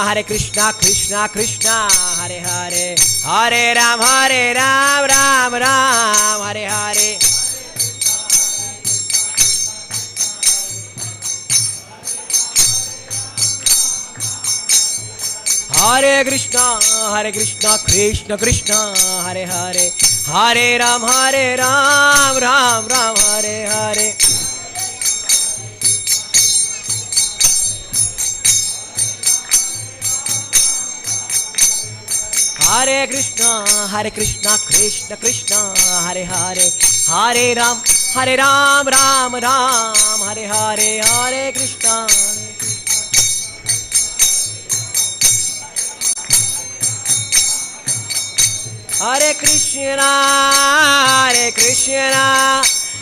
Hare Krishna Krishna Krishna Hare Hare Hare Ram Ram Ram Hare Hare Hare Krishna Krishna Krishna Hare Hare Hare Ram Ram Ram Hare Hare Hare Krishna Krishna Krishna Hare Hare Hare Ram Ram Ram Hare Hare Hare Krishna Hare Krishna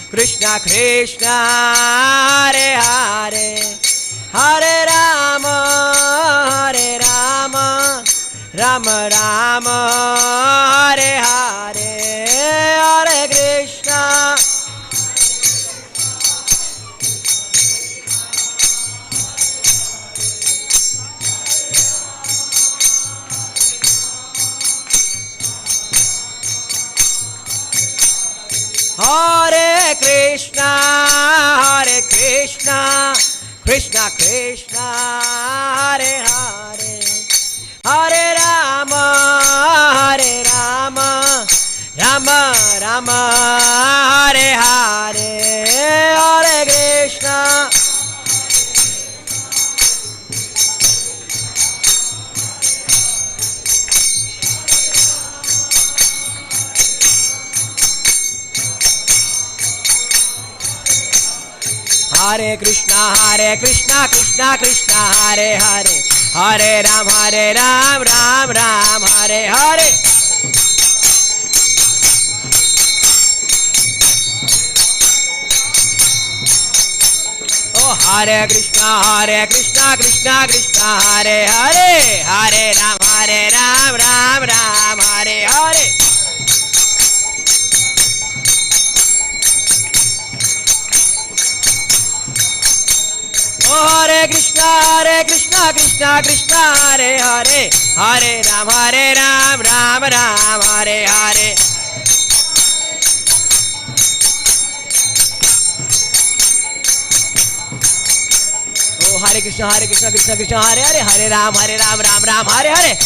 Krishna Krishna Hare Hare Hare Rama Rama Rama Hare Hare Hare Krishna Hare Krishna Krishna Krishna Hare Hare Hare Rama Rama Rama Hare Hare Hare Krishna Hare Krishna Krishna Krishna Hare Hare Hare Ram Ram Ram Hare Hare Oh Hare Krishna Krishna Krishna Hare Hare Hare Ram Ram Hare Hare Oh Hare Krishna Krishna Krishna Hare Hare Hare Ram Ram Ram Hare Hare Oh Hare Krishna Krishna Krishna Hare Hare Hare Ram Ram Hare Hare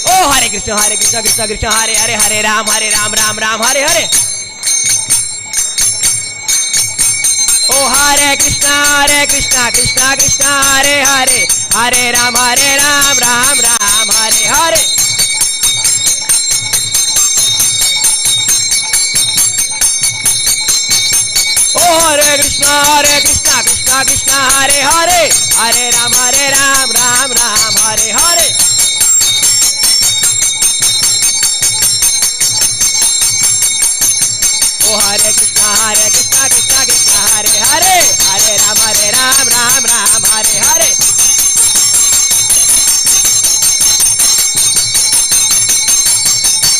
Oh Hare Krishna Krishna Krishna Hare Hare Hare Ram Ram Hare Hare Oh Hare Krishna Krishna Krishna Hare Hare Hare Ram Ram Hare Hare Oh Hare Krishna Krishna Krishna Hare Hare Hare Ram Ram Hare Hare Oh Hare Krishna Krishna Krishna Hare Hare Hare Ram Ram Hare Hare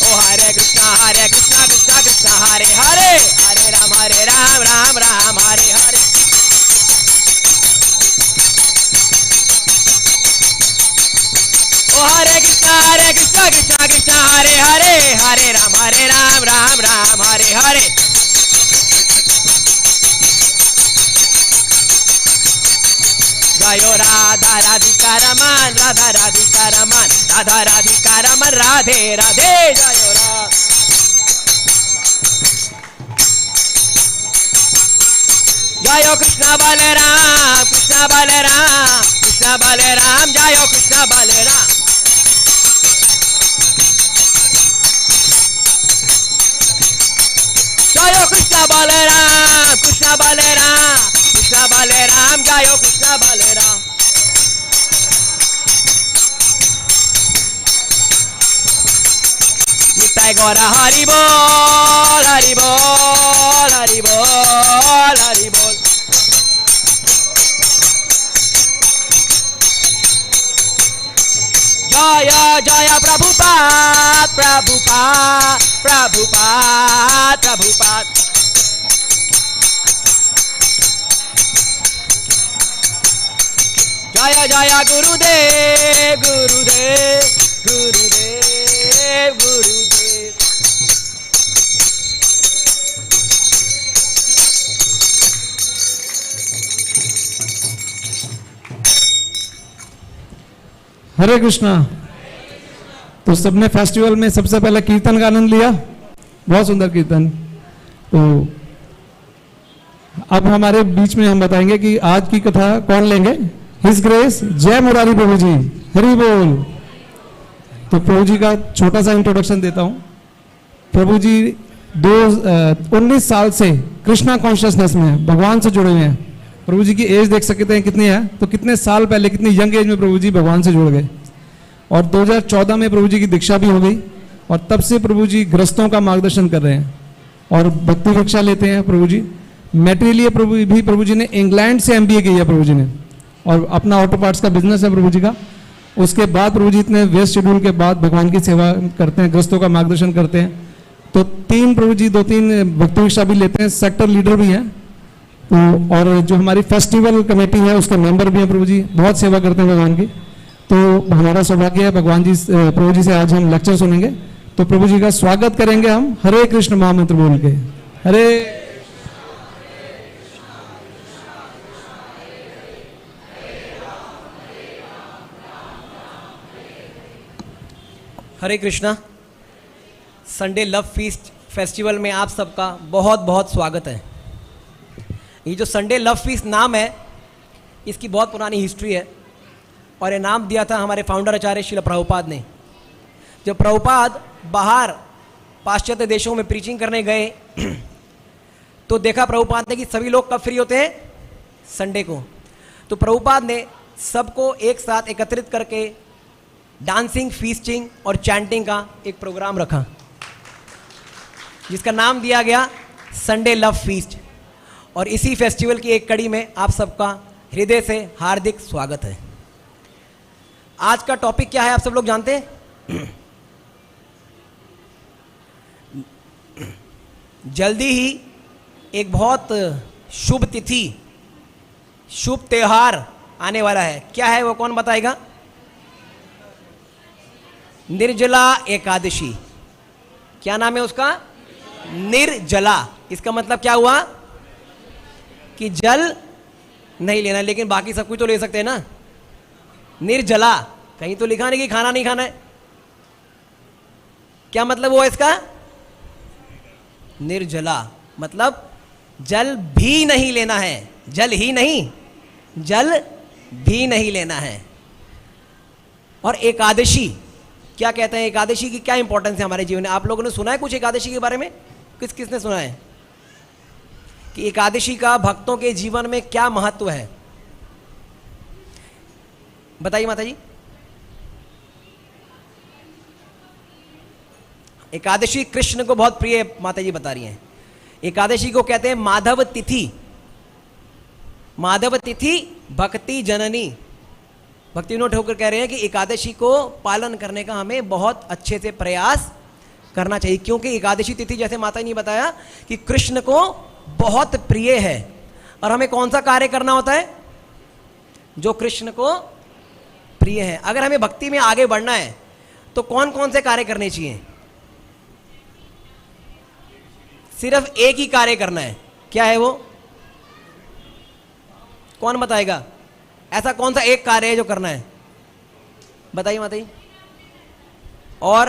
Oh Hare Krishna Krishna Krishna Hare Hare Hare Ram Ram Hare Hare Oh Hare Krishna Krishna Krishna Hare Hare Hare Ram Ram Hare Hare Jayo Radha Radhika Raman Radha Radhika Raman Radha Radhika Raman Radhe Radhe Jayo Radha Jayo Krishna Balaram Krishna Balaram Krishna Balaram Jayo Krishna Balaram Jayo Krishna Balaram Krishna Balaram Krishna Balaram Jayo Krishna Balaram Nitai Gaura Hari Bol Hari Bol Hari Bol Hari Bol Jaya Jaya Prabhupada Prabhupada Prabhupada Prabhupada जय जय गुरुदेव गुरुदेव गुरुदेव गुरुदेव। हरे कृष्णा। तो सबने festival में सबसे पहले कीर्तन का आनंद लिया, बहुत सुंदर कीर्तन। तो अब हमारे बीच में हम बताएंगे कि आज की कथा कौन लेंगे। हिज ग्रेस जय मुरारी प्रभु जी, हरि बोल। तो प्रभु जी का छोटा सा इंट्रोडक्शन देता हूं। प्रभु जी 19 साल से कृष्णा कॉन्शियसनेस में भगवान से जुड़े हुए हैं। प्रभु जी की एज देख सकते हैं कितनी है, तो कितने साल पहले, कितनी यंग एज में प्रभु जी भगवान से जुड़ गए। और 2014 में प्रभु जी की दीक्षा भी हो गई और तब से प्रभु जी गृहस्थों का मार्गदर्शन कर रहे हैं और भक्ति कक्षा लेते हैं प्रभु जी। मैटेरियली प्रभु जी ने इंग्लैंड से MBA किया प्रभु जी ने, और अपना ऑटो पार्ट्स का बिजनेस है प्रभु जी का। उसके बाद प्रभु जी इतने व्यस्त शेड्यूल के बाद भगवान की सेवा करते हैं, गृहस्थों का मार्गदर्शन करते हैं। तो प्रभु जी 2-3 भक्ति कक्षा भी लेते हैं, सेक्टर लीडर भी हैं। तो और जो हमारी फेस्टिवल कमेटी है उसके मेंबर भी हैं प्रभु जी, बहुत सेवा करते हैं भगवान की। तो हमारा सौभाग्य है प्रभु जी से आज हम लेक्चर सुनेंगे। तो प्रभु जी का स्वागत करेंगे हम हरे कृष्ण महामंत्र बोल के। Hare Krishna. Sunday love feast festival में आप सबका बहुत बहुत स्वागत है। ये जो संडे लव फीस्ट नाम है, इसकी बहुत पुरानी हिस्ट्री है और ये नाम दिया था हमारे फाउंडर आचार्य श्रील प्रभुपाद ने। जब प्रभुपाद बाहर पाश्चात्य देशों में प्रीचिंग करने गए तो देखा प्रभुपाद ने कि सभी लोग कब फ्री होते हैं, संडे को। तो प्रभुपाद ने सबको एक साथ एकत्रित करके डांसिंग, फीस्टिंग और चैंटिंग का एक प्रोग्राम रखा, जिसका नाम दिया गया संडे लव फीस्ट। और इसी फेस्टिवल की एक कड़ी में आप सबका हृदय से हार्दिक स्वागत है। आज का टॉपिक क्या है आप सब लोग जानते हैं? जल्दी ही एक बहुत शुभ तिथि, शुभ त्योहार आने वाला है। क्या है वो, कौन बताएगा? निर्जला एकादशी। क्या नाम है उसका? निर्जला। इसका मतलब क्या हुआ कि जल नहीं लेना, लेकिन बाकी सब कुछ तो ले सकते हैं ना। निर्जला, कहीं तो लिखा नहीं कि खाना नहीं खाना है। क्या मतलब हुआ इसका? निर्जला मतलब जल भी नहीं लेना है, जल ही नहीं, जल भी नहीं लेना है। और एकादशी क्या कहते हैं? एकादशी की क्या इंपॉर्टेंस है हमारे जीवन में? आप लोगों ने सुना है कुछ एकादशी के बारे में? किसने सुना है कि एकादशी का भक्तों के जीवन में क्या महत्व है? बताइए माता जी। एकादशी कृष्ण को बहुत प्रिय, माता जी बता रही हैं। एकादशी को कहते हैं माधव तिथि। माधव तिथि भक्ति जननी। भक्ति विनोद ठाकुर कह रहे हैं कि एकादशी को पालन करने का हमें बहुत अच्छे से प्रयास करना चाहिए, क्योंकि एकादशी तिथि जैसे माता जी ने बताया कि कृष्ण को बहुत प्रिय है। और हमें कौन सा कार्य करना होता है? जो कृष्ण को प्रिय है। अगर हमें भक्ति में आगे बढ़ना है तो कौन कौन से कार्य करने चाहिए? सिर्फ एक ही कार्य करना है। क्या है वो? कौन बताएगा? ऐसा कौन सा एक कार्य है जो करना है? बताइए माता जी। और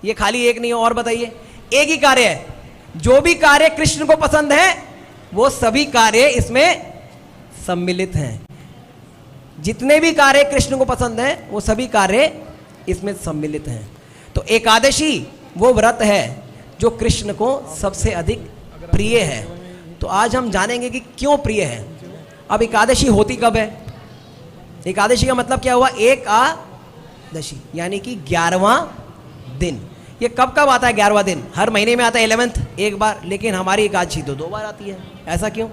ये खाली एक नहीं है, और बताइए। एक ही कार्य है। जो भी कार्य कृष्ण को पसंद है वो सभी कार्य इसमें सम्मिलित हैं। जितने भी कार्य कृष्ण को पसंद हैं वो सभी कार्य इसमें सम्मिलित हैं। तो एकादशी वो व्रत है जो कृष्ण को सबसे अधिक प्रिय है। तो आज हम जानेंगे कि क्यों प्रिय है। अब एकादशी होती कब है? एकादशी का मतलब क्या हुआ? एकादशी यानी कि 11वां दिन। ये कब कब आता है 11वां दिन? हर महीने में आता है 11th एक बार, लेकिन हमारी एकादशी तो 2 बार आती है। ऐसा क्यों?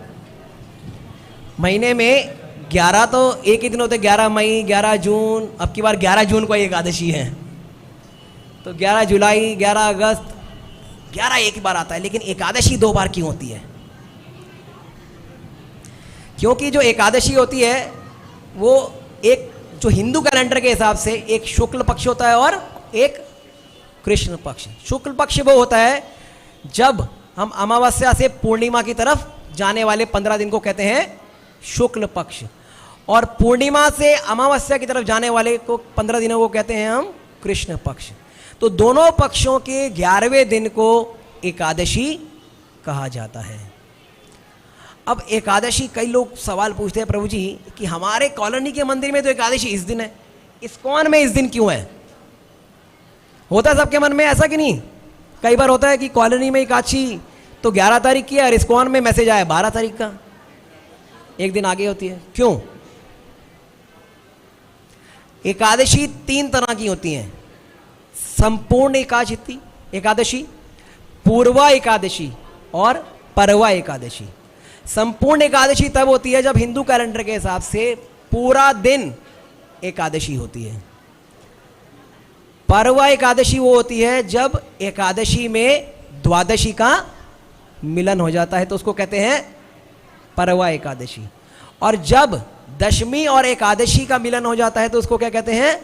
महीने में 11 तो एक ही दिन होते, 11 मई, 11 जून। अब की बार 11 जून को एकादशी है, तो 11 जुलाई, 11 अगस्त, 11 एक ही बार आता है। लेकिन एकादशी 2 बार क्यों होती है? क्योंकि जो एकादशी होती है वो एक जो हिंदू कैलेंडर के हिसाब से एक शुक्ल पक्ष होता है और एक कृष्ण पक्ष। शुक्ल पक्ष वो होता है जब हम अमावस्या से पूर्णिमा की तरफ जाने वाले 15 दिन को कहते हैं शुक्ल पक्ष, और पूर्णिमा से अमावस्या की तरफ जाने वाले को 15 दिनों को कहते हैं हम कृष्ण पक्ष। तो दोनों पक्षों के 11वें दिन को एकादशी कहा जाता है। अब एकादशी, कई लोग सवाल पूछते हैं प्रभु जी कि हमारे कॉलोनी के मंदिर में तो एकादशी इस दिन है, इस्कॉन में इस दिन क्यों है? होता है सबके मन में ऐसा कि नहीं? कई बार होता है कि कॉलोनी में एकादशी तो 11 तारीख की है और इस्कॉन में मैसेज आया 12 तारीख का, एक दिन आगे होती है। क्यों? एकादशी 3 तरह की होती हैं। संपूर्ण एकादशी, पूर्वा एकादशी और परवा एकादशी। संपूर्ण एकादशी तब होती है जब हिंदू कैलेंडर के हिसाब से पूरा दिन एकादशी होती है। परवा एकादशी वो होती है जब एकादशी में द्वादशी का मिलन हो जाता है, तो उसको कहते हैं परवा एकादशी। और जब दशमी और एकादशी का मिलन हो जाता है तो उसको क्या कहते हैं?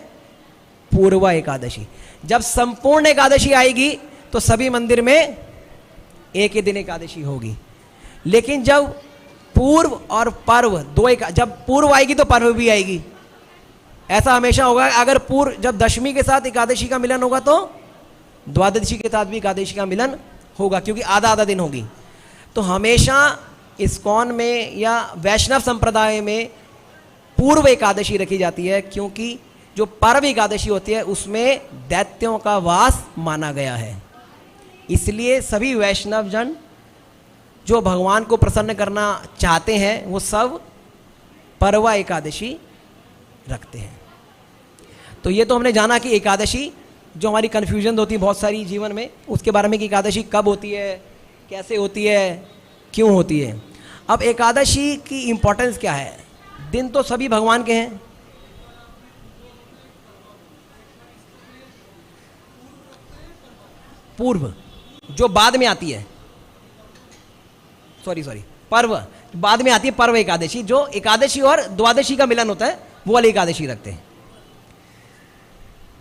पूर्वा एकादशी। जब संपूर्ण एकादशी आएगी तो सभी मंदिर में एक ही दिन एकादशी होगी, लेकिन जब पूर्व और पर्व जब पूर्व आएगी तो पर्व भी आएगी। ऐसा हमेशा होगा, अगर पूर्व जब दशमी के साथ एकादशी का मिलन होगा तो द्वादशी के साथ भी एकादशी का मिलन होगा, क्योंकि आधा आधा दिन होगी। तो हमेशा इस्कॉन में या वैष्णव संप्रदाय में पूर्व एकादशी रखी जाती है, क्योंकि जो पर्व एकादशी होती है उसमें दैत्यों का वास माना गया है। इसलिए सभी वैष्णव जन जो भगवान को प्रसन्न करना चाहते हैं वो सब परवा एकादशी रखते हैं। तो ये तो हमने जाना कि एकादशी, जो हमारी कन्फ्यूजन होती है बहुत सारी जीवन में, उसके बारे में कि एकादशी कब होती है, कैसे होती है, क्यों होती है। अब एकादशी की इंपॉर्टेंस क्या है? दिन तो सभी भगवान के हैं, पूर्व जो बाद में आती है, सॉरी पर्व बाद में आती है, पर्व एकादशी, जो एकादशी और द्वादशी का मिलन होता है वो वाली एकादशी रखते हैं।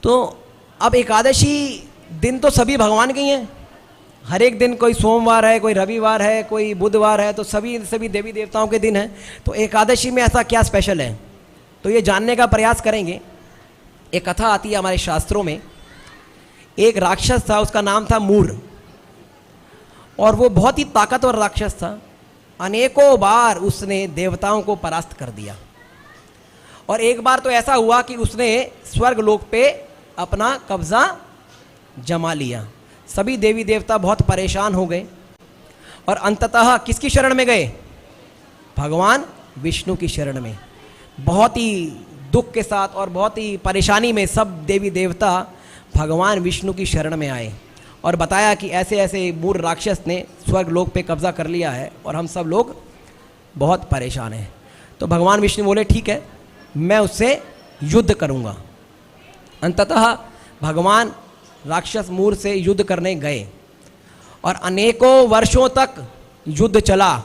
तो अब एकादशी दिन तो सभी भगवान के ही हैं। हर एक दिन, कोई सोमवार है, कोई रविवार है, कोई बुधवार है, तो सभी देवी देवताओं के दिन हैं। तो एकादशी में ऐसा क्या स्पेशल है, तो ये जानने का प्रयास करेंगे। एक कथा आती है हमारे शास्त्रों में। एक राक्षस था, उसका नाम था मूर, और वो बहुत ही ताकतवर राक्षस था। अनेकों बार उसने देवताओं को परास्त कर दिया, और एक बार तो ऐसा हुआ कि उसने स्वर्ग लोक पे अपना कब्जा जमा लिया। सभी देवी देवता बहुत परेशान हो गए और अंततः किसकी शरण में गए? भगवान विष्णु की शरण में। बहुत ही दुख के साथ और बहुत ही परेशानी में सब देवी देवता भगवान विष्णु की शरण में आए और बताया कि ऐसे ऐसे मूर राक्षस ने स्वर्ग लोक पे कब्जा कर लिया है और हम सब लोग बहुत परेशान हैं। तो भगवान विष्णु बोले ठीक है, मैं उससे युद्ध करूँगा। अंततः भगवान राक्षस मूर से युद्ध करने गए और अनेकों वर्षों तक युद्ध चला,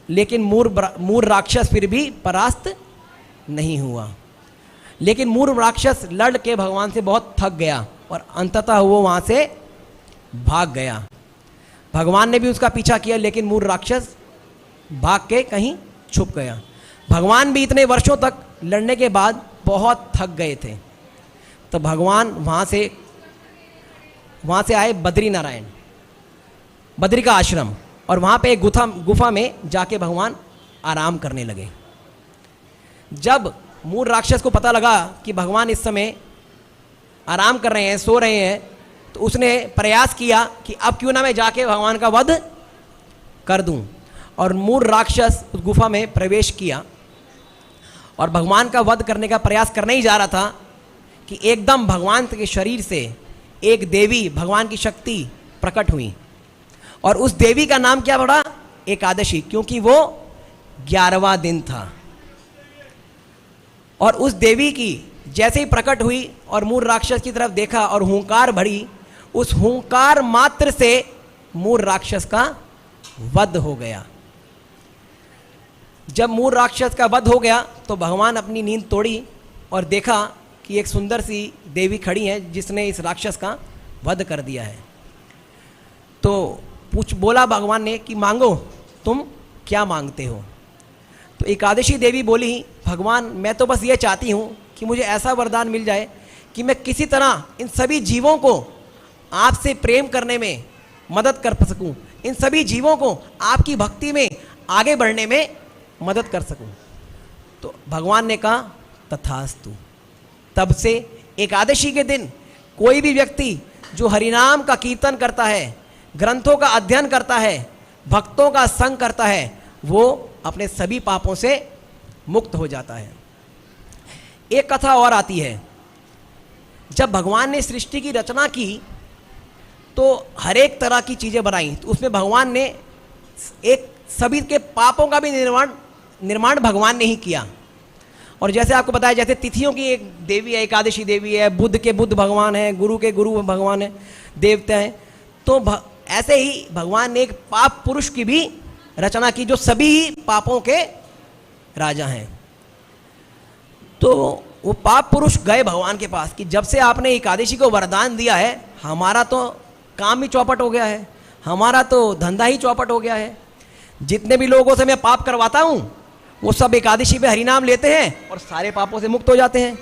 लेकिन मूर राक्षस फिर भी परास्त नहीं हुआ। लेकिन मूर राक्षस लड़ के भगवान से बहुत थक गया और अंततः वो वहाँ से भाग गया। भगवान ने भी उसका पीछा किया, लेकिन मूर राक्षस भाग के कहीं छुप गया। भगवान भी इतने वर्षों तक लड़ने के बाद बहुत थक गए थे। तो भगवान वहाँ से आए बद्री नारायण, बद्री का आश्रम, और वहाँ पे एक गुफा में जाके भगवान आराम करने लगे। जब मूर राक्षस को पता लगा कि भगवान इस समय आराम कर रहे हैं, सो रहे हैं, तो उसने प्रयास किया कि अब क्यों ना मैं जाके भगवान का वध कर दूं। और मूर राक्षस उस गुफा में प्रवेश किया और भगवान का वध करने का प्रयास करने ही जा रहा था कि एकदम भगवान के शरीर से एक देवी, भगवान की शक्ति प्रकट हुई। और उस देवी का नाम क्या पड़ा? एकादशी, क्योंकि वो 11वां दिन था। और उस देवी की जैसे ही प्रकट हुई और मूर राक्षस की तरफ देखा और हुंकार भरी, उस हुंकार मात्र से मूर राक्षस का वध हो गया। जब मूर राक्षस का वध हो गया तो भगवान अपनी नींद तोड़ी और देखा कि एक सुंदर सी देवी खड़ी है जिसने इस राक्षस का वध कर दिया है। तो बोला भगवान ने कि मांगो, तुम क्या मांगते हो? तो एकादशी देवी बोली, भगवान मैं तो बस ये चाहती हूँ कि मुझे ऐसा वरदान मिल जाए कि मैं किसी तरह इन सभी जीवों को आपसे प्रेम करने में मदद कर सकूं, इन सभी जीवों को आपकी भक्ति में आगे बढ़ने में मदद कर सकूं। तो भगवान ने कहा तथास्तु। तब से एकादशी के दिन कोई भी व्यक्ति जो हरिनाम का कीर्तन करता है, ग्रंथों का अध्ययन करता है, भक्तों का संग करता है, वो अपने सभी पापों से मुक्त हो जाता है। एक कथा और आती है, जब भगवान ने सृष्टि की रचना की तो हर एक तरह की चीज़ें बनाई, तो उसमें भगवान ने एक सभी के पापों का भी निर्माण भगवान ने ही किया। और जैसे आपको बताया, जैसे तिथियों की एक देवी है, एकादशी देवी है, बुद्ध के बुद्ध भगवान है, गुरु के गुरु भगवान है, देवता हैं, तो ऐसे ही भगवान ने एक पाप पुरुष की भी रचना की जो सभी पापों के राजा हैं। तो वो पाप पुरुष गए भगवान के पास कि जब से आपने एकादशी को वरदान दिया है, हमारा तो काम ही चौपट हो गया है, हमारा तो धंधा ही चौपट हो गया है, जितने भी लोगों से मैं पाप करवाता हूँ वो सब एकादशी पे हरिनाम लेते हैं और सारे पापों से मुक्त हो जाते हैं।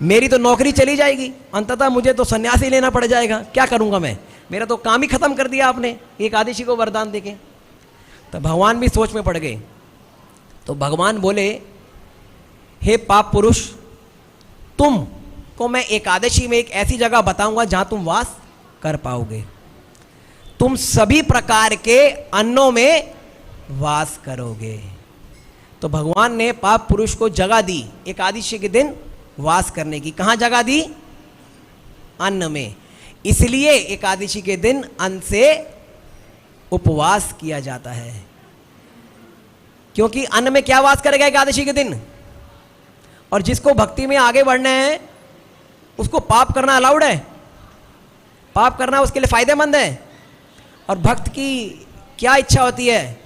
मेरी तो नौकरी चली जाएगी, अंततः मुझे तो सन्यासी लेना पड़ जाएगा, क्या करूँगा मैं, मेरा तो काम ही खत्म कर दिया आपने एकादशी को वरदान देके। तो भगवान भी सोच में पड़ गए। तो भगवान बोले, हे पाप पुरुष, तुम को मैं एकादशी में एक ऐसी जगह बताऊंगा जहां तुम वास कर पाओगे। तुम सभी प्रकार के अन्नों में वास करोगे। तो भगवान ने पाप पुरुष को जगह दी एकादशी के दिन वास करने की। कहां जगह दी? अन्न में। इसलिए एकादशी के दिन अन्न से उपवास किया जाता है, क्योंकि अन्न में क्या वास करेगा एकादशी के दिन। और जिसको भक्ति में आगे बढ़ना है उसको पाप करना अलाउड है, पाप करना उसके लिए फायदेमंद है। और भक्त की क्या इच्छा होती है?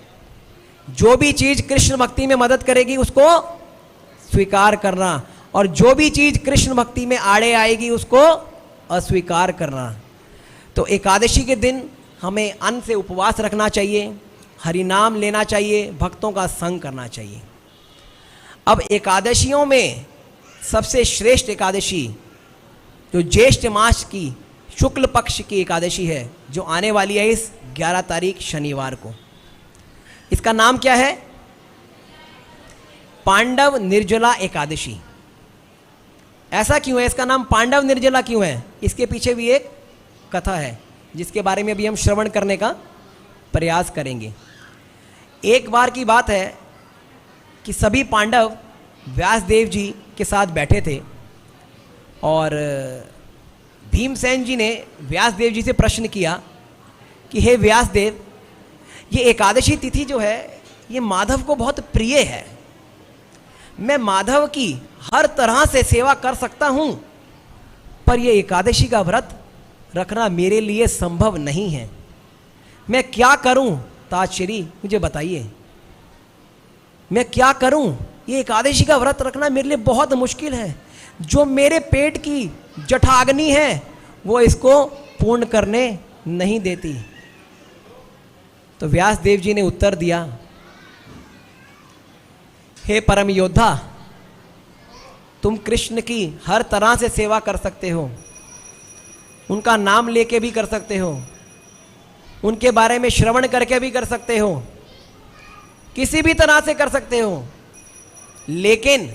जो भी चीज कृष्ण भक्ति में मदद करेगी उसको स्वीकार करना, और जो भी चीज कृष्ण भक्ति में आड़े आएगी उसको अस्वीकार करना। तो एकादशी के दिन हमें अन्न से उपवास रखना चाहिए, हरि नाम लेना चाहिए, भक्तों का संग करना चाहिए। अब एकादशियों में सबसे श्रेष्ठ एकादशी जो ज्येष्ठ मास की शुक्ल पक्ष की एकादशी है, जो आने वाली है इस 11 तारीख शनिवार को, इसका नाम क्या है? पांडव निर्जला एकादशी। ऐसा क्यों है, इसका नाम पांडव निर्जला क्यों है? इसके पीछे भी एक कथा है जिसके बारे में अभी हम श्रवण करने का प्रयास करेंगे। एक बार की बात है कि सभी पांडव व्यासदेव जी के साथ बैठे थे और भीमसेन जी ने व्यासदेव जी से प्रश्न किया कि हे व्यासदेव, ये एकादशी तिथि जो है ये माधव को बहुत प्रिय है, मैं माधव की हर तरह से सेवा कर सकता हूँ, पर ये एकादशी का व्रत रखना मेरे लिए संभव नहीं है, मैं क्या करूँ? ताजश्री मुझे बताइए, मैं क्या करूं? ये एकादशी का व्रत रखना मेरे लिए बहुत मुश्किल है, जो मेरे पेट की जठराग्नि है वो इसको पूर्ण करने नहीं देती। तो व्यासदेव जी ने उत्तर दिया, हे परम योद्धा, तुम कृष्ण की हर तरह से सेवा कर सकते हो, उनका नाम लेके भी कर सकते हो, उनके बारे में श्रवण करके भी कर सकते हो, किसी भी तरह से कर सकते हो, लेकिन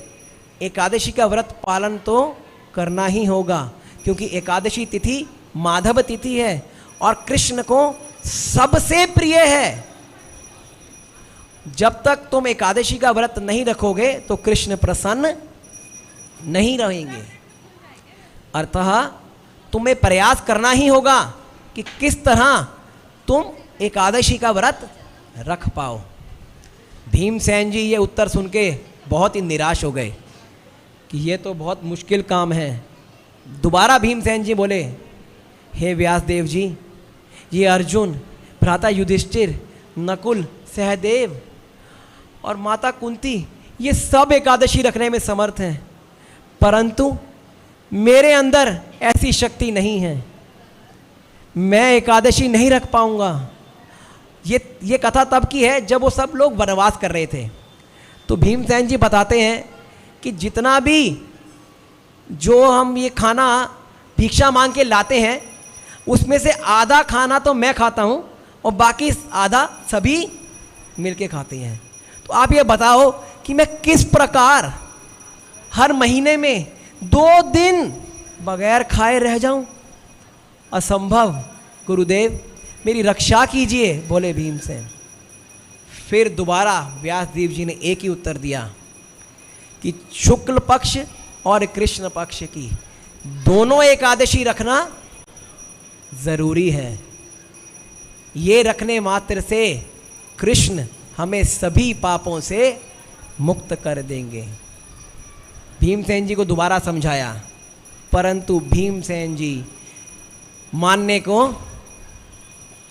एकादशी का व्रत पालन तो करना ही होगा, क्योंकि एकादशी तिथि माधव तिथि है और कृष्ण को सबसे प्रिय है। जब तक तुम एकादशी का व्रत नहीं रखोगे तो कृष्ण प्रसन्न नहीं रहेंगे। अतः तुम्हें प्रयास करना ही होगा कि किस तरह तुम एकादशी का व्रत रख पाओ। भीमसेन जी ये उत्तर सुन के बहुत ही निराश हो गए कि ये तो बहुत मुश्किल काम है। दोबारा भीमसेन जी बोले, हे व्यासदेव जी, ये अर्जुन, भ्राता युधिष्ठिर, नकुल, सहदेव और माता कुंती, ये सब एकादशी रखने में समर्थ हैं, परंतु मेरे अंदर ऐसी शक्ति नहीं है, मैं एकादशी नहीं रख पाऊंगा। ये कथा तब की है जब वो सब लोग वनवास कर रहे थे। तो भीमसेन जी बताते हैं कि जितना भी जो हम ये खाना भिक्षा मांग के लाते हैं, उसमें से आधा खाना तो मैं खाता हूँ और बाकी आधा सभी मिलके खाते हैं। तो आप ये बताओ कि मैं किस प्रकार हर महीने में 2 दिन बगैर खाए रह जाऊं? असंभव, गुरुदेव मेरी रक्षा कीजिए, बोले भीमसेन। फिर दोबारा व्यासदेव जी ने एक ही उत्तर दिया कि शुक्ल पक्ष और कृष्ण पक्ष की दोनों एकादशी रखना जरूरी है। ये रखने मात्र से कृष्ण हमें सभी पापों से मुक्त कर देंगे। भीमसेन जी को दोबारा समझाया, परंतु भीमसेन जी मानने को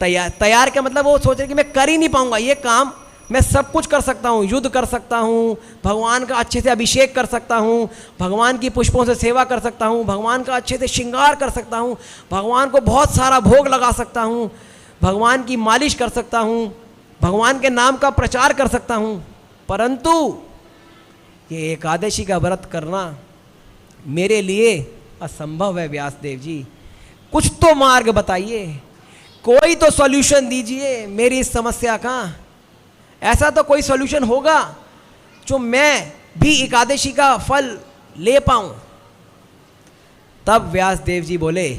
तैयार का मतलब वो सोच रहे कि मैं कर ही नहीं पाऊंगा ये काम। मैं सब कुछ कर सकता हूँ, युद्ध कर सकता हूँ, भगवान का अच्छे से अभिषेक कर सकता हूँ, भगवान की पुष्पों से सेवा कर सकता हूँ, भगवान का अच्छे से श्रृंगार कर सकता हूँ, भगवान को बहुत सारा भोग लगा सकता हूँ, भगवान की मालिश कर सकता हूँ, भगवान के नाम का प्रचार कर सकता हूँ, परंतु ये एकादशी का व्रत करना मेरे लिए असंभव है। व्यासदेव जी कुछ तो मार्ग बताइए, कोई तो सॉल्यूशन दीजिए मेरी इस समस्या का। ऐसा तो कोई सॉल्यूशन होगा जो मैं भी एकादशी का फल ले पाऊं। तब व्यासदेव जी बोले,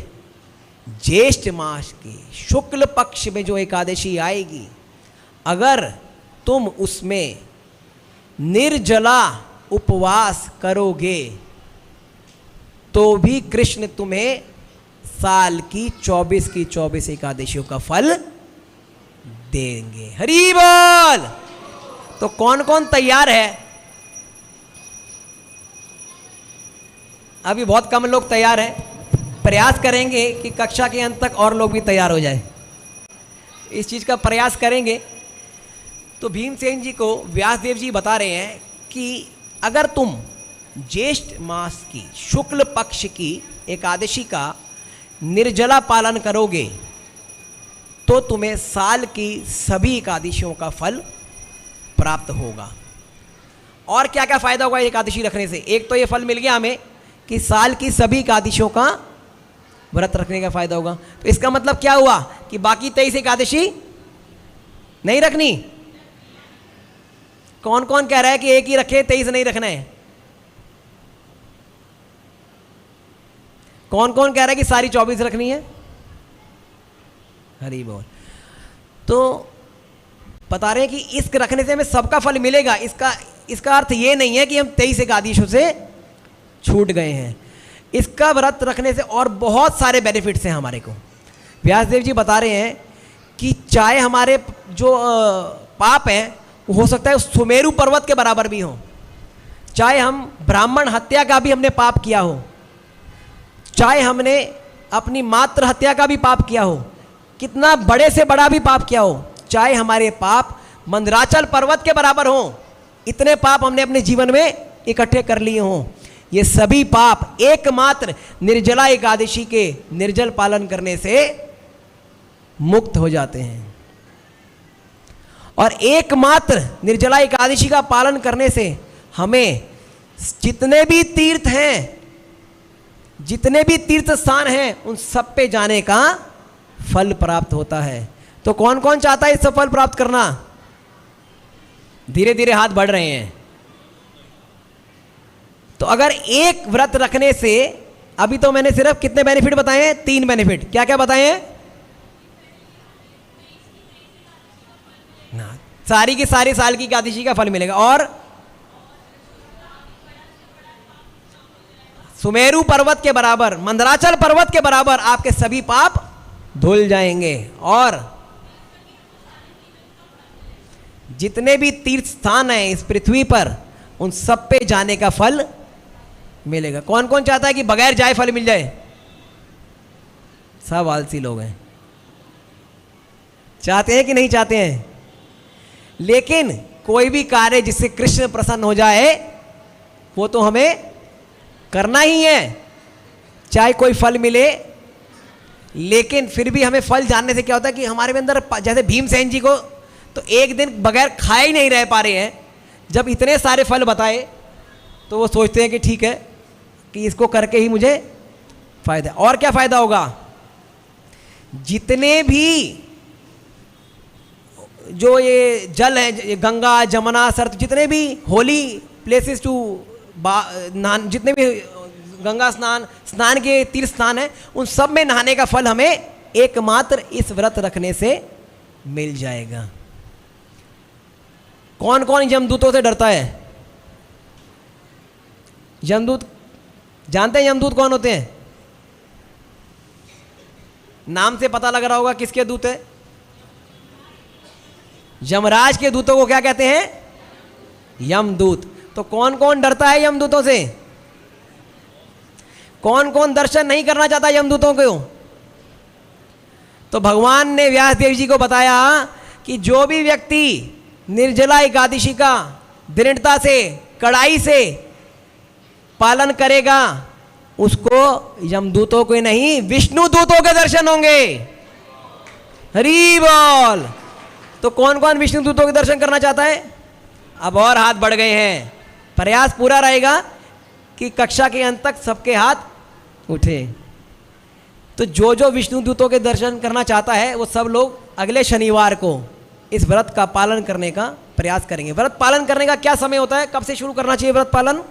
ज्येष्ठ मास के शुक्ल पक्ष में जो एकादशी आएगी, अगर तुम उसमें निर्जला उपवास करोगे तो भी कृष्ण तुम्हें साल की 24 एकादशियों का फल देंगे। हरि बोल। तो कौन कौन तैयार है? अभी बहुत कम लोग तैयार हैं, प्रयास करेंगे कि कक्षा के अंत तक और लोग भी तैयार हो जाए, इस चीज का प्रयास करेंगे। तो भीमसेन जी को व्यासदेव जी बता रहे हैं कि अगर तुम ज्येष्ठ मास की शुक्ल पक्ष की एकादशी का निर्जला पालन करोगे तो तुम्हें साल की सभी एकादशियों का फल प्राप्त होगा। और क्या क्या फायदा होगा एकादशी रखने से? एक तो ये फल मिल गया हमें कि साल की सभी एकादशियों का व्रत रखने का फायदा होगा। तो इसका मतलब क्या हुआ कि बाकी 23 एकादशी नहीं रखनी? कौन कौन कह रहा है कि एक ही रखे, 23 नहीं रखना है? कौन कौन कह रहा है कि सारी 24 रखनी है? हरि बोल। तो बता रहे हैं कि इस रखने से हमें सबका फल मिलेगा। इसका अर्थ ये नहीं है कि हम 23 एकादशियों से छूट गए हैं। इसका व्रत रखने से और बहुत सारे बेनिफिट्स हैं हमारे को। व्यासदेव जी बता रहे हैं कि चाहे हमारे जो पाप हैं हो सकता है सुमेरु पर्वत के बराबर भी हो, चाहे हम ब्राह्मण हत्या का भी हमने पाप किया हो, चाहे हमने अपनी मात्र हत्या का भी पाप किया हो, कितना बड़े से बड़ा भी पाप किया हो, चाहे हमारे पाप मंदराचल पर्वत के बराबर हो, इतने पाप हमने अपने जीवन में इकट्ठे कर लिए हों, ये सभी पाप एकमात्र निर्जला एकादशी के निर्जल पालन करने से मुक्त हो जाते हैं। और एकमात्र निर्जला एकादशी का पालन करने से हमें जितने भी तीर्थ हैं, जितने भी तीर्थ स्थान हैं, उन सब पे जाने का फल प्राप्त होता है। तो कौन कौन चाहता है इससे फल प्राप्त करना? धीरे धीरे हाथ बढ़ रहे हैं। तो अगर एक व्रत रखने से, अभी तो मैंने सिर्फ कितने बेनिफिट बताए हैं? 3 बेनिफिट। क्या क्या बताए हैं? ना, सारी की सारी साल की एकादशी का फल मिलेगा, और सुमेरु पर्वत के बराबर, मंदराचल पर्वत के बराबर आपके सभी पाप धुल जाएंगे, और जितने भी तीर्थ स्थान हैं इस पृथ्वी पर, उन सब पे जाने का फल मिलेगा। कौन कौन चाहता है कि बगैर जाए फल मिल जाए? सब आलसी लोग हैं। चाहते हैं कि नहीं चाहते हैं? लेकिन कोई भी कार्य जिससे कृष्ण प्रसन्न हो जाए वो तो हमें करना ही है, चाहे कोई फल मिले। लेकिन फिर भी हमें फल जानने से क्या होता है कि हमारे में अंदर, जैसे भीमसेन जी को तो एक दिन बगैर खाए ही नहीं रह पा रहे हैं, जब इतने सारे फल बताए तो वो सोचते हैं कि ठीक है कि इसको करके ही मुझे फायदा। और क्या फायदा होगा? जितने भी जो ये जल है, ये गंगा जमुना सरत, जितने भी होली प्लेसेस टू जितने भी गंगा स्नान के तीर्थ स्थान है, उन सब में नहाने का फल हमें एकमात्र इस व्रत रखने से मिल जाएगा। कौन कौन यमदूतों से डरता है? यमदूत जानते हैं? यमदूत कौन होते हैं? नाम से पता लग रहा होगा किसके दूत है। यमराज के दूतों को क्या कहते हैं? यमदूत। तो कौन कौन डरता है यमदूतों से? कौन कौन दर्शन नहीं करना चाहता यमदूतों को? तो भगवान ने व्यास देव जी को बताया कि जो भी व्यक्ति निर्जला एकादशी का दृढ़ता से, कड़ाई से पालन करेगा, उसको यमदूतों के नहीं विष्णु दूतों के दर्शन होंगे। हरि बोल। तो कौन कौन विष्णु दूतों के दर्शन करना चाहता है? अब और हाथ बढ़ गए हैं। प्रयास पूरा रहेगा कि कक्षा के अंत तक सबके हाथ उठे। तो जो जो विष्णु दूतों के दर्शन करना चाहता है वो सब लोग अगले शनिवार को इस व्रत का पालन करने का प्रयास करेंगे। व्रत पालन करने का क्या समय होता है? कब से शुरू करना चाहिए व्रत पालन?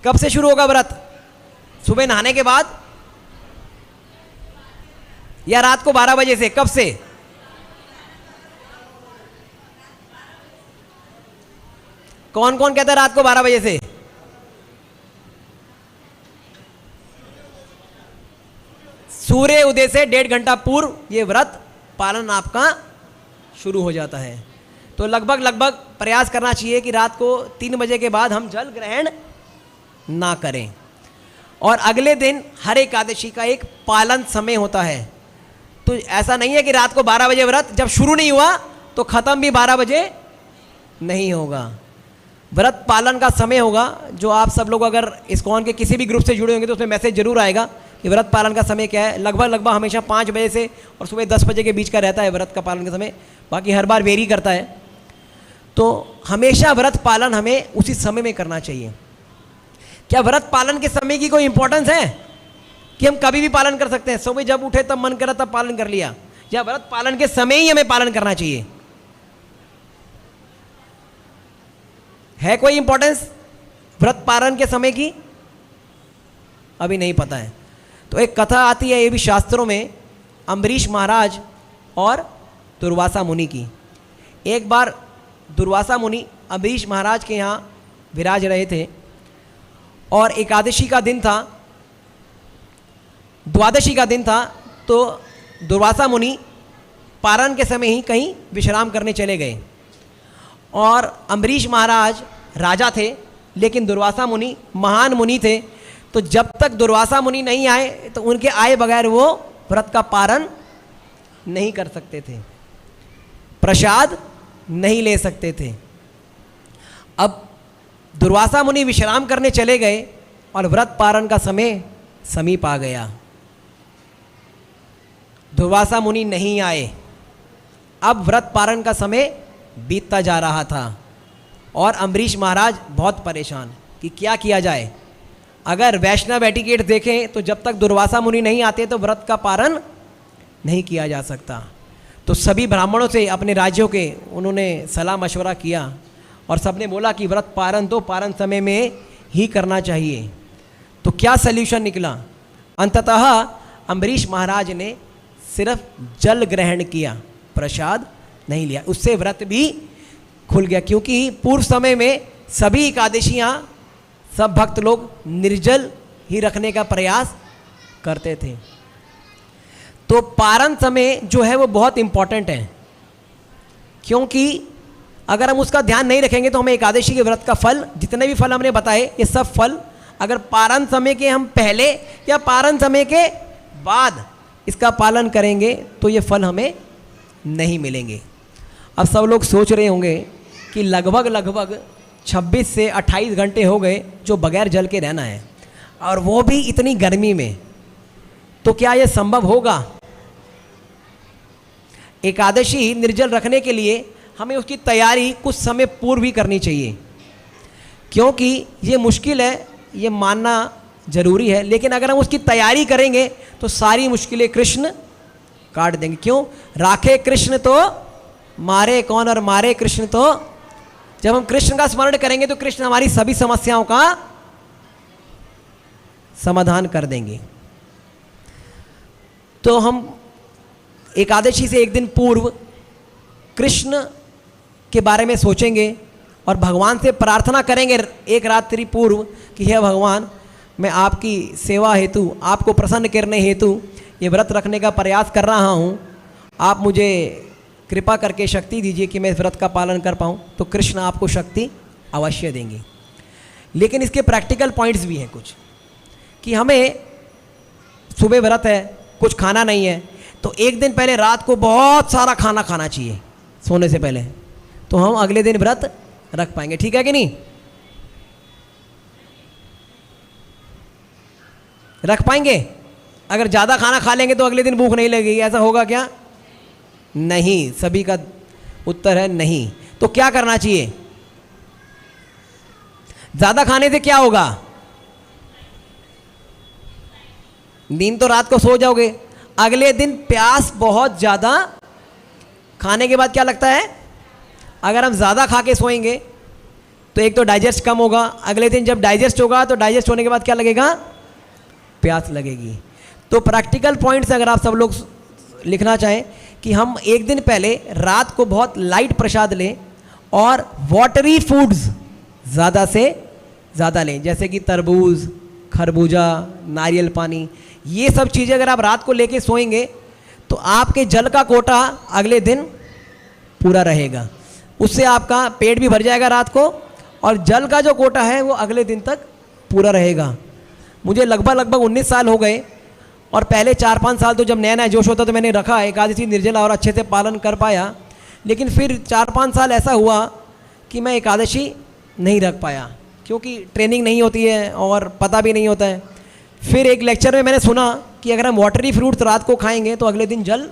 कब से शुरू होगा व्रत? सुबह नहाने के बाद या रात को 12 बजे से? कब से? कौन कौन कहता है रात को 12 बजे से? सूर्य उदय से 1.5 घंटा पूर्व ये व्रत पालन आपका शुरू हो जाता है। तो लगभग प्रयास करना चाहिए कि रात को 3 बजे के बाद हम जल ग्रहण ना करें। और अगले दिन हर एकादशी का एक पालन समय होता है। तो ऐसा नहीं है कि रात को 12 बजे व्रत, जब शुरू नहीं हुआ तो ख़त्म भी 12 बजे नहीं होगा। व्रत पालन का समय होगा, जो आप सब लोग अगर इस्कॉन के किसी भी ग्रुप से जुड़े होंगे तो उसमें मैसेज जरूर आएगा कि व्रत पालन का समय क्या है। लगभग हमेशा 5 बजे से और सुबह 10 बजे के बीच का रहता है व्रत का पालन का समय, बाकी हर बार वेरी करता है। तो हमेशा व्रत पालन हमें उसी समय में करना चाहिए। क्या व्रत पालन के समय की कोई इंपॉर्टेंस है कि हम कभी भी पालन कर सकते हैं? सुबह जब उठे तब मन करा तब पालन कर लिया? या व्रत पालन के समय ही हमें पालन करना चाहिए? है कोई इंपॉर्टेंस व्रत पालन के समय की? अभी नहीं पता है। तो एक कथा आती है, ये भी शास्त्रों में, अम्बरीश महाराज और दुर्वासा मुनि की। एक बार दुर्वासा मुनि अम्बरीश महाराज के यहाँ विराज रहे थे और एकादशी का दिन था, द्वादशी का दिन था। तो दुर्वासा मुनि पारण के समय ही कहीं विश्राम करने चले गए और अम्बरीश महाराज राजा थे, लेकिन दुर्वासा मुनि महान मुनि थे। तो जब तक दुर्वासा मुनि नहीं आए तो उनके आए बगैर वो व्रत का पारण नहीं कर सकते थे, प्रसाद नहीं ले सकते थे। अब दुर्वासा मुनि विश्राम करने चले गए और व्रत पारण का समय समीप आ गया। दुर्वासा मुनि नहीं आए। अब व्रत पारण का समय बीतता जा रहा था और अम्बरीश महाराज बहुत परेशान कि क्या किया जाए। अगर वैष्णव एटिकेट देखें तो जब तक दुर्वासा मुनि नहीं आते तो व्रत का पारण नहीं किया जा सकता। तो सभी ब्राह्मणों से अपने राज्यों के उन्होंने सलाह मशवरा किया और सबने बोला कि व्रत पारण तो पारण समय में ही करना चाहिए। तो क्या सल्यूशन निकला? अंततः अम्बरीश महाराज ने सिर्फ जल ग्रहण किया, प्रसाद नहीं लिया। उससे व्रत भी खुल गया, क्योंकि पूर्व समय में सभी एकादशियाँ सब भक्त लोग निर्जल ही रखने का प्रयास करते थे। तो पारण समय जो है वो बहुत इम्पॉर्टेंट है, क्योंकि अगर हम उसका ध्यान नहीं रखेंगे तो हमें एकादशी के व्रत का फल, जितने भी फल हमने बताए, ये सब फल अगर पारण समय के हम पहले या पारण समय के बाद इसका पालन करेंगे तो ये फल हमें नहीं मिलेंगे। अब सब लोग सोच रहे होंगे कि लगभग 26 से 28 घंटे हो गए जो बगैर जल के रहना है, और वो भी इतनी गर्मी में, तो क्या ये संभव होगा? एकादशी निर्जल रखने के लिए हमें उसकी तैयारी कुछ समय पूर्व ही करनी चाहिए, क्योंकि ये मुश्किल है, ये मानना जरूरी है, लेकिन अगर हम उसकी तैयारी करेंगे तो सारी मुश्किलें कृष्ण काट देंगे। क्यों? राखे कृष्ण तो मारे कौन, और मारे कृष्ण तो, जब हम कृष्ण का स्मरण करेंगे तो कृष्ण हमारी सभी समस्याओं का समाधान कर देंगे। तो हम एकादशी से एक दिन पूर्व कृष्ण के बारे में सोचेंगे और भगवान से प्रार्थना करेंगे एक रात्रि पूर्व कि हे भगवान, मैं आपकी सेवा हेतु, आपको प्रसन्न करने हेतु ये व्रत रखने का प्रयास कर रहा हूँ, आप मुझे कृपा करके शक्ति दीजिए कि मैं इस व्रत का पालन कर पाऊँ। तो कृष्ण आपको शक्ति अवश्य देंगे। लेकिन इसके प्रैक्टिकल पॉइंट्स भी हैं कुछ, कि हमें सुबह व्रत है, कुछ खाना नहीं है, तो एक दिन पहले रात को बहुत सारा खाना खाना चाहिए सोने से पहले, तो हम अगले दिन व्रत रख पाएंगे। ठीक है कि नहीं? रख पाएंगे? अगर ज़्यादा खाना खा लेंगे तो अगले दिन भूख नहीं लगेगी, ऐसा होगा क्या? नहीं। सभी का उत्तर है नहीं। तो क्या करना चाहिए? ज़्यादा खाने से क्या होगा? नींद तो रात को सो जाओगे, अगले दिन प्यास बहुत ज़्यादा, खाने के बाद क्या लगता है? अगर हम ज़्यादा खा के सोएंगे तो एक तो डाइजेस्ट कम होगा, अगले दिन जब डाइजेस्ट होगा तो डाइजेस्ट होने के बाद क्या लगेगा? प्यास लगेगी। तो प्रैक्टिकल पॉइंट्स अगर आप सब लोग लिखना चाहें कि हम एक दिन पहले रात को बहुत लाइट प्रसाद लें और वाटरी फूड्स ज़्यादा से ज़्यादा लें, जैसे कि तरबूज, खरबूजा, नारियल पानी, ये सब चीज़ें अगर आप रात को लेके सोएंगे तो आपके जल का कोटा अगले दिन पूरा रहेगा। उससे आपका पेट भी भर जाएगा रात को, और जल का जो कोटा है वो अगले दिन तक पूरा रहेगा। मुझे लगभग 19 साल हो गए, और पहले 4-5 साल तो जब नया नया जोश होता तो मैंने रखा एकादशी निर्जला और अच्छे से पालन कर पाया, लेकिन फिर 4-5 साल ऐसा हुआ कि मैं एकादशी नहीं रख पाया, क्योंकि ट्रेनिंग नहीं होती है और पता भी नहीं होता है। फिर एक लेक्चर में मैंने सुना कि अगर हम वाटरी फ्रूट्स रात को खाएंगे तो अगले दिन जल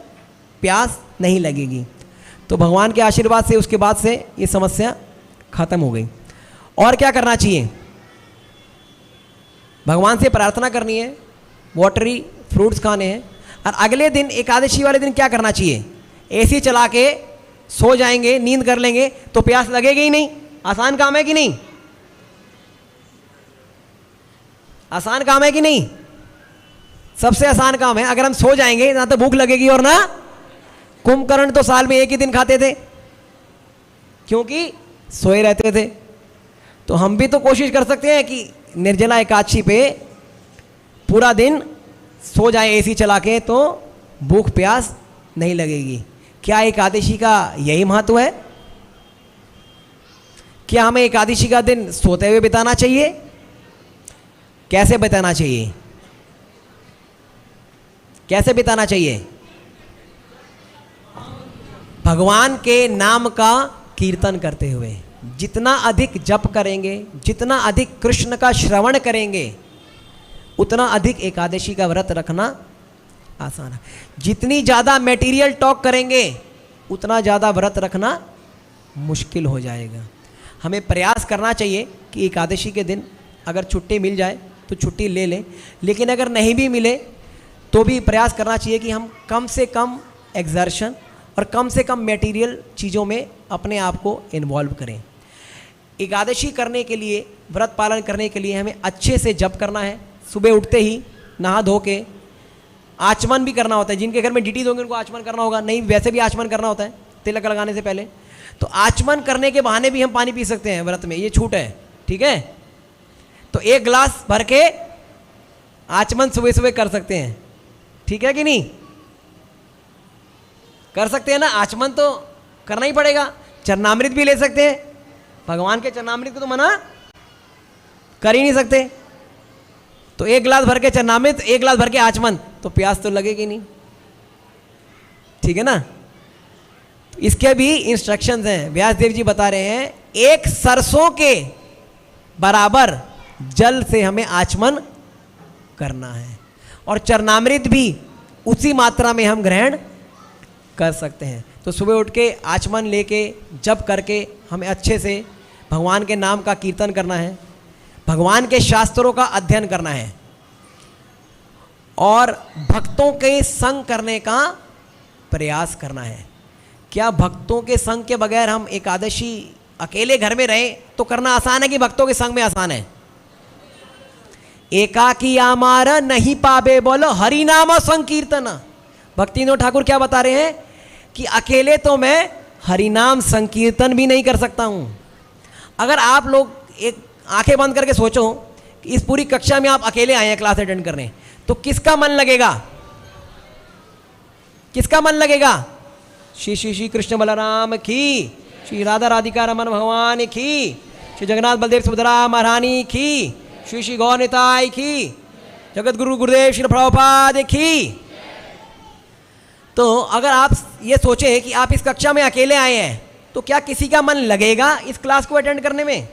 प्यास नहीं लगेगी। तो भगवान के आशीर्वाद से उसके बाद से ये समस्या खत्म हो गई। और क्या करना चाहिए? भगवान से प्रार्थना करनी है, वाटरी फ्रूट्स खाने हैं, और अगले दिन एकादशी वाले दिन क्या करना चाहिए? एसी चला के सो जाएंगे, नींद कर लेंगे तो प्यास लगेगी ही नहीं। आसान काम है कि नहीं? आसान काम है कि नहीं? सबसे आसान काम है। अगर हम सो जाएंगे ना तो भूख लगेगी, और ना कुंभकर्ण तो साल में एक ही दिन खाते थे क्योंकि सोए रहते थे। तो हम भी तो कोशिश कर सकते हैं कि निर्जला एकादशी पे पूरा दिन सो जाए एसी चला के, तो भूख प्यास नहीं लगेगी। क्या एकादशी का यही महत्व है? क्या हमें एकादशी का दिन सोते हुए बिताना चाहिए? कैसे बिताना चाहिए? कैसे बिताना चाहिए? भगवान के नाम का कीर्तन करते हुए। जितना अधिक जप करेंगे, जितना अधिक कृष्ण का श्रवण करेंगे, उतना अधिक एकादशी का व्रत रखना आसान है। जितनी ज़्यादा मटेरियल टॉक करेंगे उतना ज़्यादा व्रत रखना मुश्किल हो जाएगा। हमें प्रयास करना चाहिए कि एकादशी के दिन अगर छुट्टी मिल जाए तो छुट्टी ले लें, लेकिन अगर नहीं भी मिले तो भी प्रयास करना चाहिए कि हम कम से कम एक्सर्शन और कम से कम मटेरियल चीज़ों में अपने आप को इन्वॉल्व करें। एकादशी करने के लिए, व्रत पालन करने के लिए हमें अच्छे से जप करना है। सुबह उठते ही नहा धो के आचमन भी करना होता है। जिनके घर में डीटीज होंगे उनको आचमन करना होगा, नहीं वैसे भी आचमन करना होता है तिलक लगाने से पहले। तो आचमन करने के बहाने भी हम पानी पी सकते हैं व्रत में, ये छूट है, ठीक है। तो 1 गिलास भर के आचमन सुबह सुबह कर सकते हैं, ठीक है कि नहीं? कर सकते हैं ना? आचमन तो करना ही पड़ेगा। चरणामृत भी ले सकते हैं, भगवान के चरणामृत को तो मना कर ही नहीं सकते। तो 1 गिलास भर के चरणामृत, 1 गिलास भर के आचमन, तो प्यास तो लगेगी नहीं, ठीक है ना? इसके भी इंस्ट्रक्शंस हैं। व्यासदेव जी बता रहे हैं एक सरसों के बराबर जल से हमें आचमन करना है, और चरणामृत भी उसी मात्रा में हम ग्रहण कर सकते हैं। तो सुबह उठ के आचमन लेके जप करके हमें अच्छे से भगवान के नाम का कीर्तन करना है, भगवान के शास्त्रों का अध्ययन करना है, और भक्तों के संग करने का प्रयास करना है। क्या भक्तों के संग के बगैर हम एकादशी अकेले घर में रहें तो करना आसान है कि भक्तों के संग में आसान है? एकाकी आमार नहीं पाबे बोलो हरि नाम संकीर्तन। भक्तिविनोद ठाकुर क्या बता रहे हैं कि अकेले तो मैं हरिनाम संकीर्तन भी नहीं कर सकता हूं। अगर आप लोग एक आंखें बंद करके सोचो कि इस पूरी कक्षा में आप अकेले आए हैं क्लास अटेंड करने, तो किसका मन लगेगा? किसका मन लगेगा? श्री श्री श्री कृष्ण बलराम की, श्री राधा राधिका रमन भगवान की, श्री जगन्नाथ बलदेव सुभद्रा महारानी की, श्री श्री गौर निताई की, जगत गुरु गुरुदेव श्री प्रभुपाद की। तो अगर आप ये सोचें कि आप इस कक्षा में अकेले आए हैं तो क्या किसी का मन लगेगा इस क्लास को अटेंड करने में?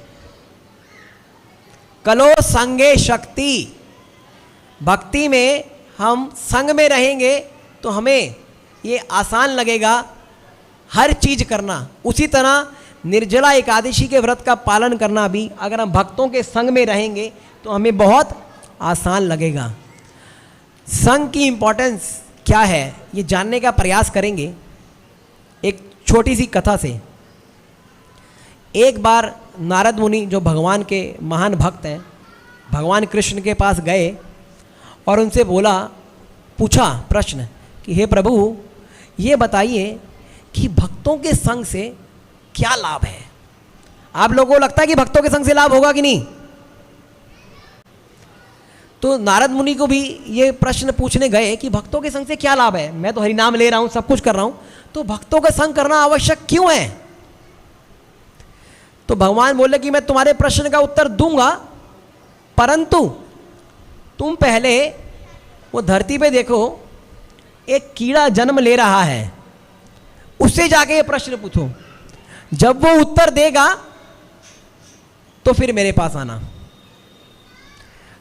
कलो संगे शक्ति। भक्ति में हम संग में रहेंगे तो हमें ये आसान लगेगा हर चीज करना। उसी तरह निर्जला एकादशी के व्रत का पालन करना भी अगर हम भक्तों के संग में रहेंगे तो हमें बहुत आसान लगेगा। संग की इंपॉर्टेंस क्या है ये जानने का प्रयास करेंगे एक छोटी सी कथा से। एक बार नारद मुनि जो भगवान के महान भक्त हैं, भगवान कृष्ण के पास गए और उनसे पूछा प्रश्न कि हे प्रभु ये बताइए कि भक्तों के संग से क्या लाभ है? आप लोगों को लगता है कि भक्तों के संग से लाभ होगा कि नहीं? तो नारद मुनि को भी ये प्रश्न पूछने गए कि भक्तों के संग से क्या लाभ है? मैं तो हरिनाम ले रहा हूं, सब कुछ कर रहा हूं, तो भक्तों का संग करना आवश्यक क्यों है? तो भगवान बोले कि मैं तुम्हारे प्रश्न का उत्तर दूंगा, परंतु तुम पहले वो धरती पे देखो एक कीड़ा जन्म ले रहा है, उससे जाके ये प्रश्न पूछो। जब वो उत्तर देगा तो फिर मेरे पास आना।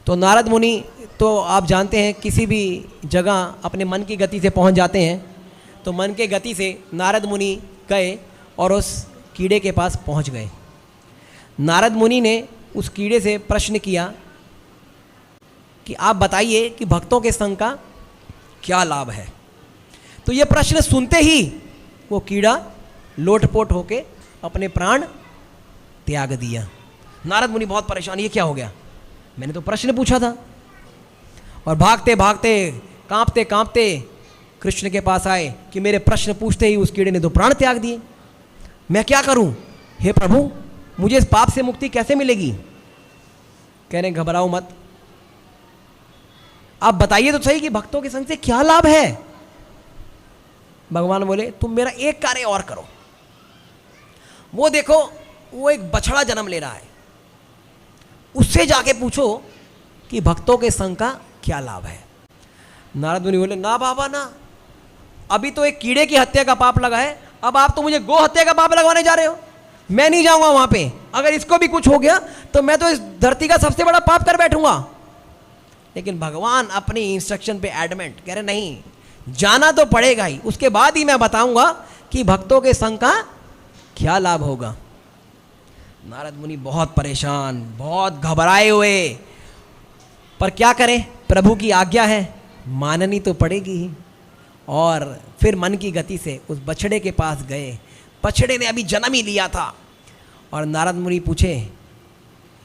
तो नारद मुनि तो आप जानते हैं किसी भी जगह अपने मन की गति से पहुंच जाते हैं। तो मन के गति से नारद मुनि गए और उस कीड़े के पास पहुंच गए। नारद मुनि ने उस कीड़े से प्रश्न किया कि आप बताइए कि भक्तों के संग का क्या लाभ है? तो ये प्रश्न सुनते ही वो कीड़ा लोटपोट होके अपने प्राण त्याग दिया। नारद मुनि बहुत परेशान, ये क्या हो गया? मैंने तो प्रश्न पूछा था। और भागते भागते कांपते कांपते कृष्ण के पास आए कि मेरे प्रश्न पूछते ही उस कीड़े ने तो प्राण त्याग दिए, मैं क्या करूं? हे प्रभु मुझे इस पाप से मुक्ति कैसे मिलेगी? कह रहे घबराओ मत, आप बताइए तो सही कि भक्तों के संग से क्या लाभ है? भगवान बोले तुम मेरा एक कार्य और करो। वो देखो वो एक बछड़ा जन्म ले रहा है, उससे जाके पूछो कि भक्तों के संग का क्या लाभ है। नारद मुनि बोले ना बाबा ना, अभी तो एक कीड़े की हत्या का पाप लगा है, अब आप तो मुझे गो हत्या का पाप लगवाने जा रहे हो। मैं नहीं जाऊंगा वहां पे, अगर इसको भी कुछ हो गया तो मैं तो इस धरती का सबसे बड़ा पाप कर बैठूंगा। लेकिन भगवान अपनी इंस्ट्रक्शन पे एडमेंट, कह रहे नहीं जाना तो पड़ेगा ही, उसके बाद ही मैं बताऊंगा कि भक्तों के संग का क्या लाभ होगा। नारद मुनि बहुत परेशान, बहुत घबराए हुए, पर क्या करें, प्रभु की आज्ञा है, माननी तो पड़ेगी ही। और फिर मन की गति से उस बछड़े के पास गए। बछड़े ने अभी जन्म ही लिया था और नारद मुनि पूछे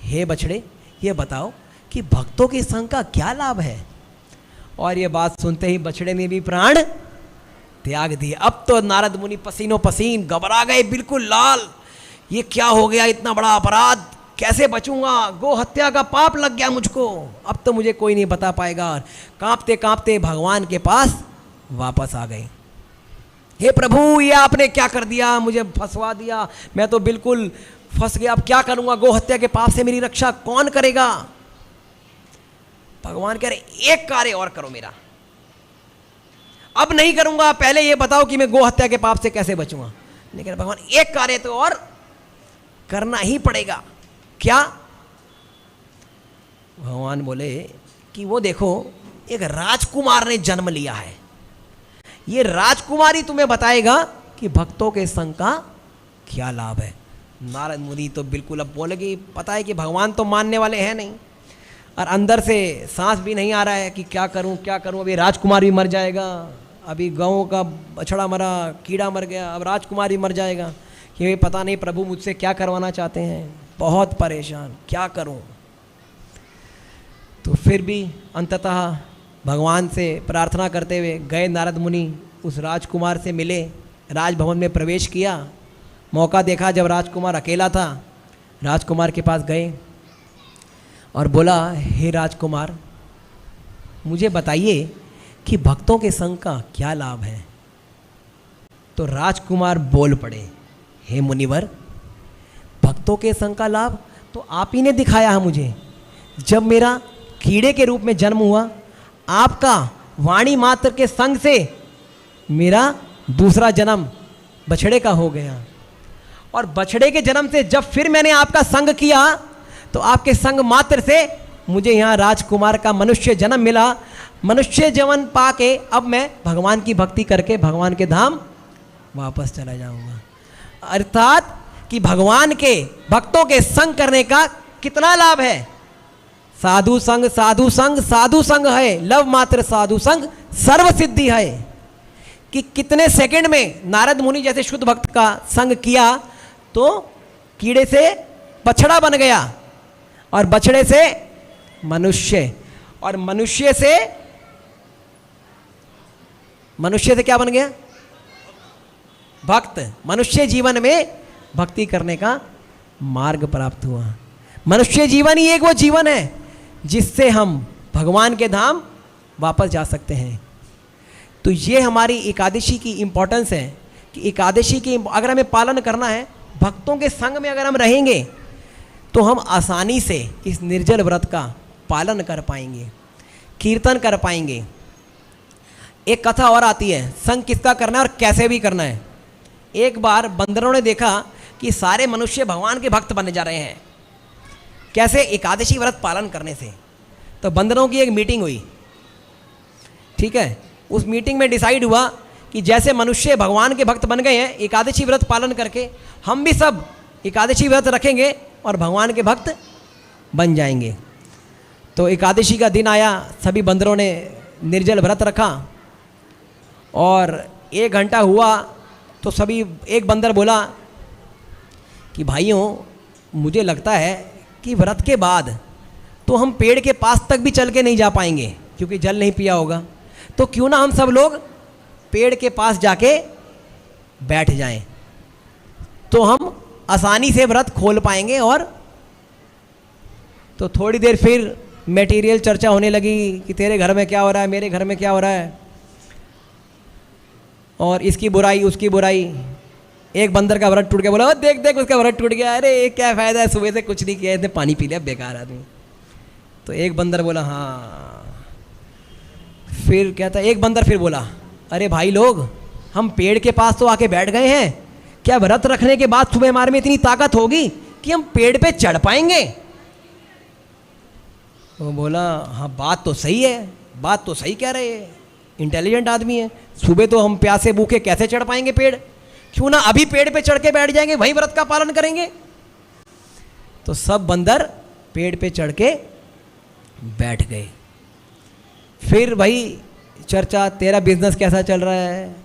हे बछड़े ये बताओ कि भक्तों के संग का क्या लाभ है? और ये बात सुनते ही बछड़े ने भी प्राण त्याग दिए। अब तो नारद मुनि पसीनों पसीन घबरा गए, बिल्कुल लाल, ये क्या हो गया, इतना बड़ा अपराध, कैसे बचूंगा, गो हत्या का पाप लग गया मुझको, अब तो मुझे कोई नहीं बता पाएगा। कांपते कांपते भगवान के पास वापस आ गए। हे प्रभु ये आपने क्या कर दिया, मुझे फंसवा दिया, मैं तो बिल्कुल फंस गया, अब क्या करूंगा, गो हत्या के पाप से मेरी रक्षा कौन करेगा? भगवान कह रहे एक कार्य और करो मेरा, अब नहीं करूंगा, पहले ये बताओ कि मैं गो हत्या के पाप से कैसे बचूंगा। लेकिन भगवान एक कार्य तो और करना ही पड़ेगा। क्या? भगवान बोले कि वो देखो एक राजकुमार ने जन्म लिया है, ये राजकुमारी तुम्हें बताएगा कि भक्तों के संग का क्या लाभ है। नारद मुनि तो बिल्कुल अब बोलेगी, पता है कि भगवान तो मानने वाले हैं नहीं, और अंदर से सांस भी नहीं आ रहा है कि क्या करूं क्या करूं। अभी राजकुमार भी मर जाएगा, अभी गाँव का बछड़ा मरा, कीड़ा मर गया, अब राजकुमार भी मर जाएगा। ये पता नहीं प्रभु मुझसे क्या करवाना चाहते हैं, बहुत परेशान, क्या करूं। तो फिर भी अंततः भगवान से प्रार्थना करते हुए गए नारद मुनि, उस राजकुमार से मिले, राजभवन में प्रवेश किया। मौका देखा जब राजकुमार अकेला था, राजकुमार के पास गए और बोला, हे राजकुमार मुझे बताइए कि भक्तों के संग का क्या लाभ है। तो राजकुमार बोल पड़े, हे मुनिवर, भक्तों के संग का लाभ तो आप ही ने दिखाया है मुझे। जब मेरा कीड़े के रूप में जन्म हुआ, आपका वाणी मात्र के संग से मेरा दूसरा जन्म बछड़े का हो गया, और बछड़े के जन्म से जब फिर मैंने आपका संग किया तो आपके संग मात्र से मुझे यहाँ राजकुमार का मनुष्य जन्म मिला। मनुष्य जीवन पाके अब मैं भगवान की भक्ति करके भगवान के धाम वापस चला जाऊंगा। अर्थात कि भगवान के भक्तों के संग करने का कितना लाभ है। साधु संग साधु संग साधु संग है, लव मात्र साधु संग सर्व सिद्धि है। कि कितने सेकंड में नारद मुनि जैसे शुद्ध भक्त का संग किया तो कीड़े से बछड़ा बन गया, और बछड़े से मनुष्य, और मनुष्य से क्या बन गया? भक्त। मनुष्य जीवन में भक्ति करने का मार्ग प्राप्त हुआ। मनुष्य जीवन ही एक वो जीवन है जिससे हम भगवान के धाम वापस जा सकते हैं। तो ये हमारी एकादशी की इम्पोर्टेंस है कि एकादशी की अगर हमें पालन करना है, भक्तों के संग में अगर हम रहेंगे तो हम आसानी से इस निर्जल व्रत का पालन कर पाएंगे, कीर्तन कर पाएंगे। एक कथा और आती है, संग किसका करना है और कैसे भी करना है। एक बार बंदरों ने देखा कि सारे मनुष्य भगवान के भक्त बनने जा रहे हैं, कैसे? एकादशी व्रत पालन करने से। तो बंदरों की एक मीटिंग हुई, ठीक है। उस मीटिंग में डिसाइड हुआ कि जैसे मनुष्य भगवान के भक्त बन गए हैं एकादशी व्रत पालन करके, हम भी सब एकादशी व्रत रखेंगे और भगवान के भक्त बन जाएंगे। तो एकादशी का दिन आया, सभी बंदरों ने निर्जल व्रत रखा, और 1 घंटा हुआ तो सभी, एक बंदर बोला कि भाइयों मुझे लगता है कि व्रत के बाद तो हम पेड़ के पास तक भी चल के नहीं जा पाएंगे क्योंकि जल नहीं पिया होगा, तो क्यों ना हम सब लोग पेड़ के पास जाके बैठ जाएं, तो हम आसानी से व्रत खोल पाएंगे। और तो थोड़ी देर फिर मटेरियल चर्चा होने लगी कि तेरे घर में क्या हो रहा है, मेरे घर में क्या हो रहा है, और इसकी बुराई उसकी बुराई। एक बंदर का व्रत टूट गया, बोला देख देख उसका व्रत टूट गया, अरे क्या फ़ायदा है, सुबह से कुछ नहीं किया, इसने पानी पी लिया, बेकार आदमी। तो एक बंदर बोला हाँ। फिर कहता, एक बंदर फिर बोला, अरे भाई लोग, हम पेड़ के पास तो आके बैठ गए हैं, क्या व्रत रखने के बाद सुबह हमारे में इतनी ताकत होगी कि हम पेड़ पे चढ़ पाएंगे? वो बोला हाँ बात तो सही है, बात तो सही कह रहे हैं, इंटेलिजेंट आदमी है। सुबह तो हम प्यासे भूखे कैसे चढ़ पाएंगे पेड़, क्यों ना अभी पेड़ पे चढ़ के बैठ जाएंगे, वहीं व्रत का पालन करेंगे। तो सब बंदर पेड़ पे चढ़ के बैठ गए। फिर वही चर्चा, तेरा बिजनेस कैसा चल रहा है,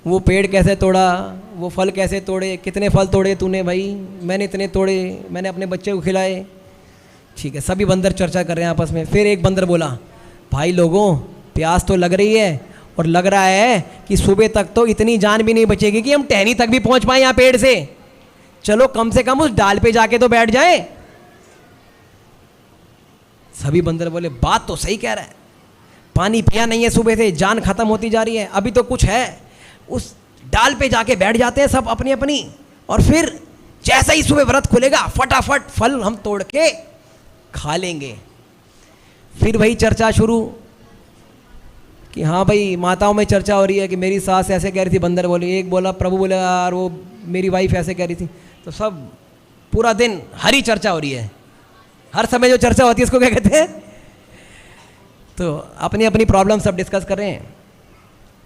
वो पेड़ कैसे तोड़ा, वो फल कैसे तोड़े, कितने फल तोड़े तूने? भाई मैंने इतने तोड़े, मैंने अपने बच्चे को खिलाए। ठीक है, सभी बंदर चर्चा कर रहे हैं आपस में। फिर एक बंदर बोला, भाई लोगों प्यास तो लग रही है, और लग रहा है कि सुबह तक तो इतनी जान भी नहीं बचेगी कि हम टहनी तक भी पहुंच पाए यहाँ पेड़ से, चलो कम से कम उस डाल पे जाके तो बैठ जाए। सभी बंदर बोले बात तो सही कह रहा है, पानी पिया नहीं है सुबह से, जान खत्म होती जा रही है, अभी तो कुछ है, उस डाल पे जाके बैठ जाते हैं सब अपनी अपनी, और फिर जैसा ही सुबह व्रत खुलेगा फटाफट फल हम तोड़ के खा लेंगे। फिर वही चर्चा शुरू कि हाँ भाई माताओं में चर्चा हो रही है कि मेरी सास ऐसे कह रही थी, बंदर बोले, एक बोला प्रभु बोले यार वो मेरी वाइफ ऐसे कह रही थी। तो सब पूरा दिन हरी चर्चा हो रही है, हर समय जो चर्चा होती है उसको क्या कहते हैं? तो अपनी अपनी प्रॉब्लम सब डिस्कस कर रहे हैं,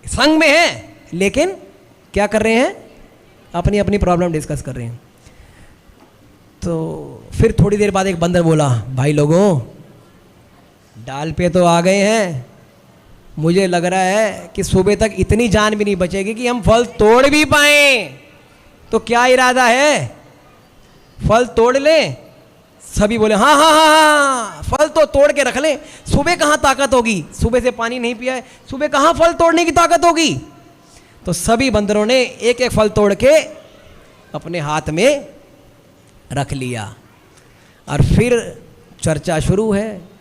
संग में है लेकिन क्या कर रहे हैं? अपनी अपनी प्रॉब्लम डिस्कस कर रहे हैं। तो फिर थोड़ी देर बाद एक बंदर बोला, भाई लोगों डाल पे तो आ गए हैं, मुझे लग रहा है कि सुबह तक इतनी जान भी नहीं बचेगी कि हम फल तोड़ भी पाएं। तो क्या इरादा है? फल तोड़ लें? सभी बोले हाँ हाँ हाँ हाँ, फल तो तोड़ के रख लें, सुबह कहाँ ताकत होगी, सुबह से पानी नहीं पिया है, सुबह कहाँ फल तोड़ने की ताकत होगी। तो सभी बंदरों ने एक एक फल तोड़ के अपने हाथ में रख लिया और फिर चर्चा शुरू है।